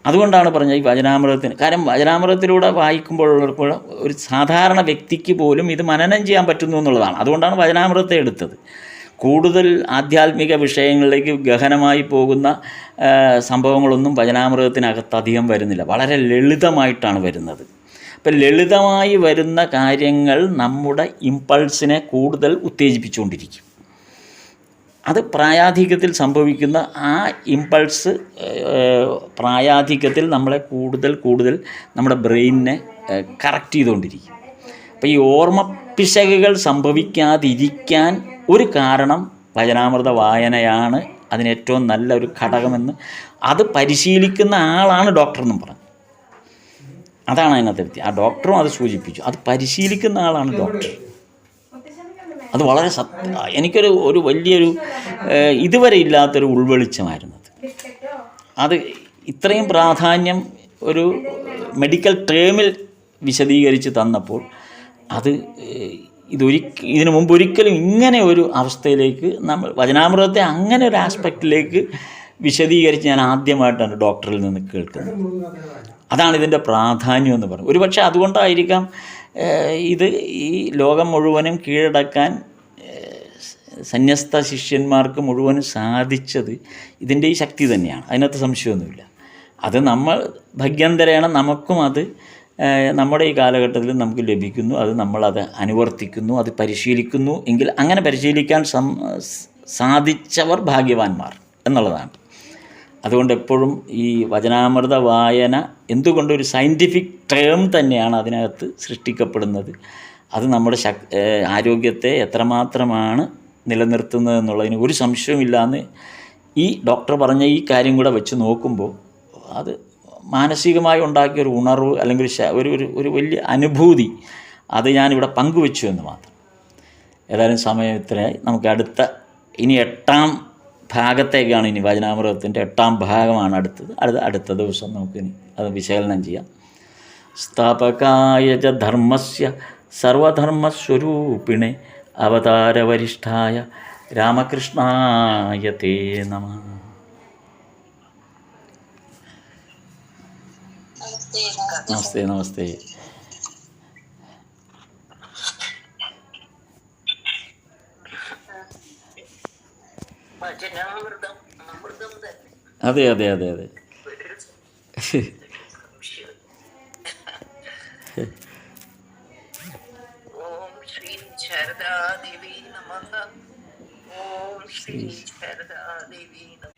അതുകൊണ്ടാണ് പറഞ്ഞത് ഈ വചനാമൃതത്തിന്. കാരണം വചനാമൃതത്തിലൂടെ വായിക്കുമ്പോൾ ഒരു സാധാരണ വ്യക്തിക്ക് പോലും ഇത് മനനം ചെയ്യാൻ പറ്റുന്നു എന്നുള്ളതാണ്. അതുകൊണ്ടാണ് വചനാമൃതത്തെ എടുത്തത്. കൂടുതൽ ആധ്യാത്മിക വിഷയങ്ങളിലേക്ക് ഗഹനമായി പോകുന്ന സംഭവങ്ങളൊന്നും വചനാമൃതത്തിനകത്ത് അധികം വരുന്നില്ല. വളരെ ലളിതമായിട്ടാണ് വരുന്നത്. അപ്പം ലളിതമായി വരുന്ന കാര്യങ്ങൾ നമ്മുടെ ഇമ്പൾസിനെ കൂടുതൽ ഉത്തേജിപ്പിച്ചുകൊണ്ടിരിക്കും. അത് പ്രായാധിക്യത്തിൽ സംഭവിക്കുന്ന ആ ഇമ്പൾസ് പ്രായാധിക്യത്തിൽ നമ്മളെ കൂടുതൽ നമ്മുടെ ബ്രെയിനിനെ കറക്റ്റ് ചെയ്തുകൊണ്ടിരിക്കും. അപ്പോൾ ഈ ഓർമ്മപ്പിശകുകൾ സംഭവിക്കാതിരിക്കാൻ ഒരു കാരണം വചനാമൃത വായനയാണ് അതിനേറ്റവും നല്ല ഒരു ഘടകമെന്ന് അത് പരിശീലിക്കുന്ന ആളാണ് ഡോക്ടർ എന്നും പറഞ്ഞു. അതാണ് അതിനകത്ത് വ്യക്തി. ആ ഡോക്ടറും അത് സൂചിപ്പിച്ചു. അത് പരിശീലിക്കുന്ന ആളാണ് ഡോക്ടർ. അത് വളരെ എനിക്കൊരു വലിയൊരു ഇതുവരെ ഇല്ലാത്തൊരു ഉൾവെളിച്ചമായിരുന്നു അത്. ഇത്രയും പ്രാധാന്യം ഒരു മെഡിക്കൽ ടേമിൽ വിശദീകരിച്ച് തന്നപ്പോൾ അത് ഇതിനു മുമ്പ് ഒരിക്കലും ഇങ്ങനെ ഒരു അവസ്ഥയിലേക്ക് നമ്മൾ വചനാമൃതത്തെ അങ്ങനെ ഒരു ആസ്പെക്റ്റിലേക്ക് വിശദീകരിച്ച് ഞാൻ ആദ്യമായിട്ടാണ് ഡോക്ടറിൽ നിന്ന് കേൾക്കുന്നത്. അതാണ് ഇതിൻ്റെ പ്രാധാന്യം എന്ന് പറയുന്നത്. ഒരുപക്ഷെ അതുകൊണ്ടായിരിക്കാം ഇത് ഈ ലോകം മുഴുവനും കീഴടക്കാൻ സന്യസ്ത ശിഷ്യന്മാർക്ക് മുഴുവനും സാധിച്ചത് ഇതിൻ്റെ ഈ ശക്തി തന്നെയാണ്. അതിനകത്ത് സംശയമൊന്നുമില്ല. അത് നമ്മൾ ഭഗ്യന്തരേണ നമുക്കും അത് നമ്മുടെ ഈ കാലഘട്ടത്തിൽ നമുക്ക് ലഭിക്കുന്നു. അത് നമ്മളത് അനുവർത്തിക്കുന്നു, അത് പരിശീലിക്കുന്നു എങ്കിൽ അങ്ങനെ പരിശീലിക്കാൻ സാധിച്ചവർ ഭാഗ്യവാന്മാർ എന്നുള്ളതാണ്. അതുകൊണ്ട് എപ്പോഴും ഈ വചനാമൃത വായന എന്തുകൊണ്ടൊരു സയൻറ്റിഫിക് ടേം തന്നെയാണ് അതിനകത്ത് സൃഷ്ടിക്കപ്പെടുന്നത്. അത് നമ്മുടെ ആരോഗ്യത്തെ എത്രമാത്രമാണ് നിലനിർത്തുന്നത് എന്നുള്ളതിന് ഒരു സംശയമില്ലാന്ന് ഈ ഡോക്ടർ പറഞ്ഞ ഈ കാര്യം കൂടെ വെച്ച് നോക്കുമ്പോൾ അത് മാനസികമായി ഉണ്ടാക്കിയൊരു ഉണർവ് അല്ലെങ്കിൽ ഒരു വലിയ അനുഭൂതി അത് ഞാനിവിടെ പങ്കുവെച്ചു എന്ന് മാത്രം. ഏതായാലും സമയത്തിനായി നമുക്ക് ഇനി 8ാം ഭാഗത്തേക്കാണ് ഇനി വചനാമൃതത്തിൻ്റെ 8ാം ഭാഗമാണ് അടുത്ത ദിവസം നമുക്കിനി അത് വിശകലനം ചെയ്യാം. സ്ഥാപകായ ച ധർമ്മസ്യ സർവധർമ്മസ്വരൂപിണേ അവതാരവരിഷ്ഠായ രാമകൃഷ്ണായ തേ നമഃ. നമസ്തേ. അതെ. ഓം ശ്രീ ശാരദാദേവി നമഃ. ഓം ശ്രീ ശാരദാദേവി നമഃ.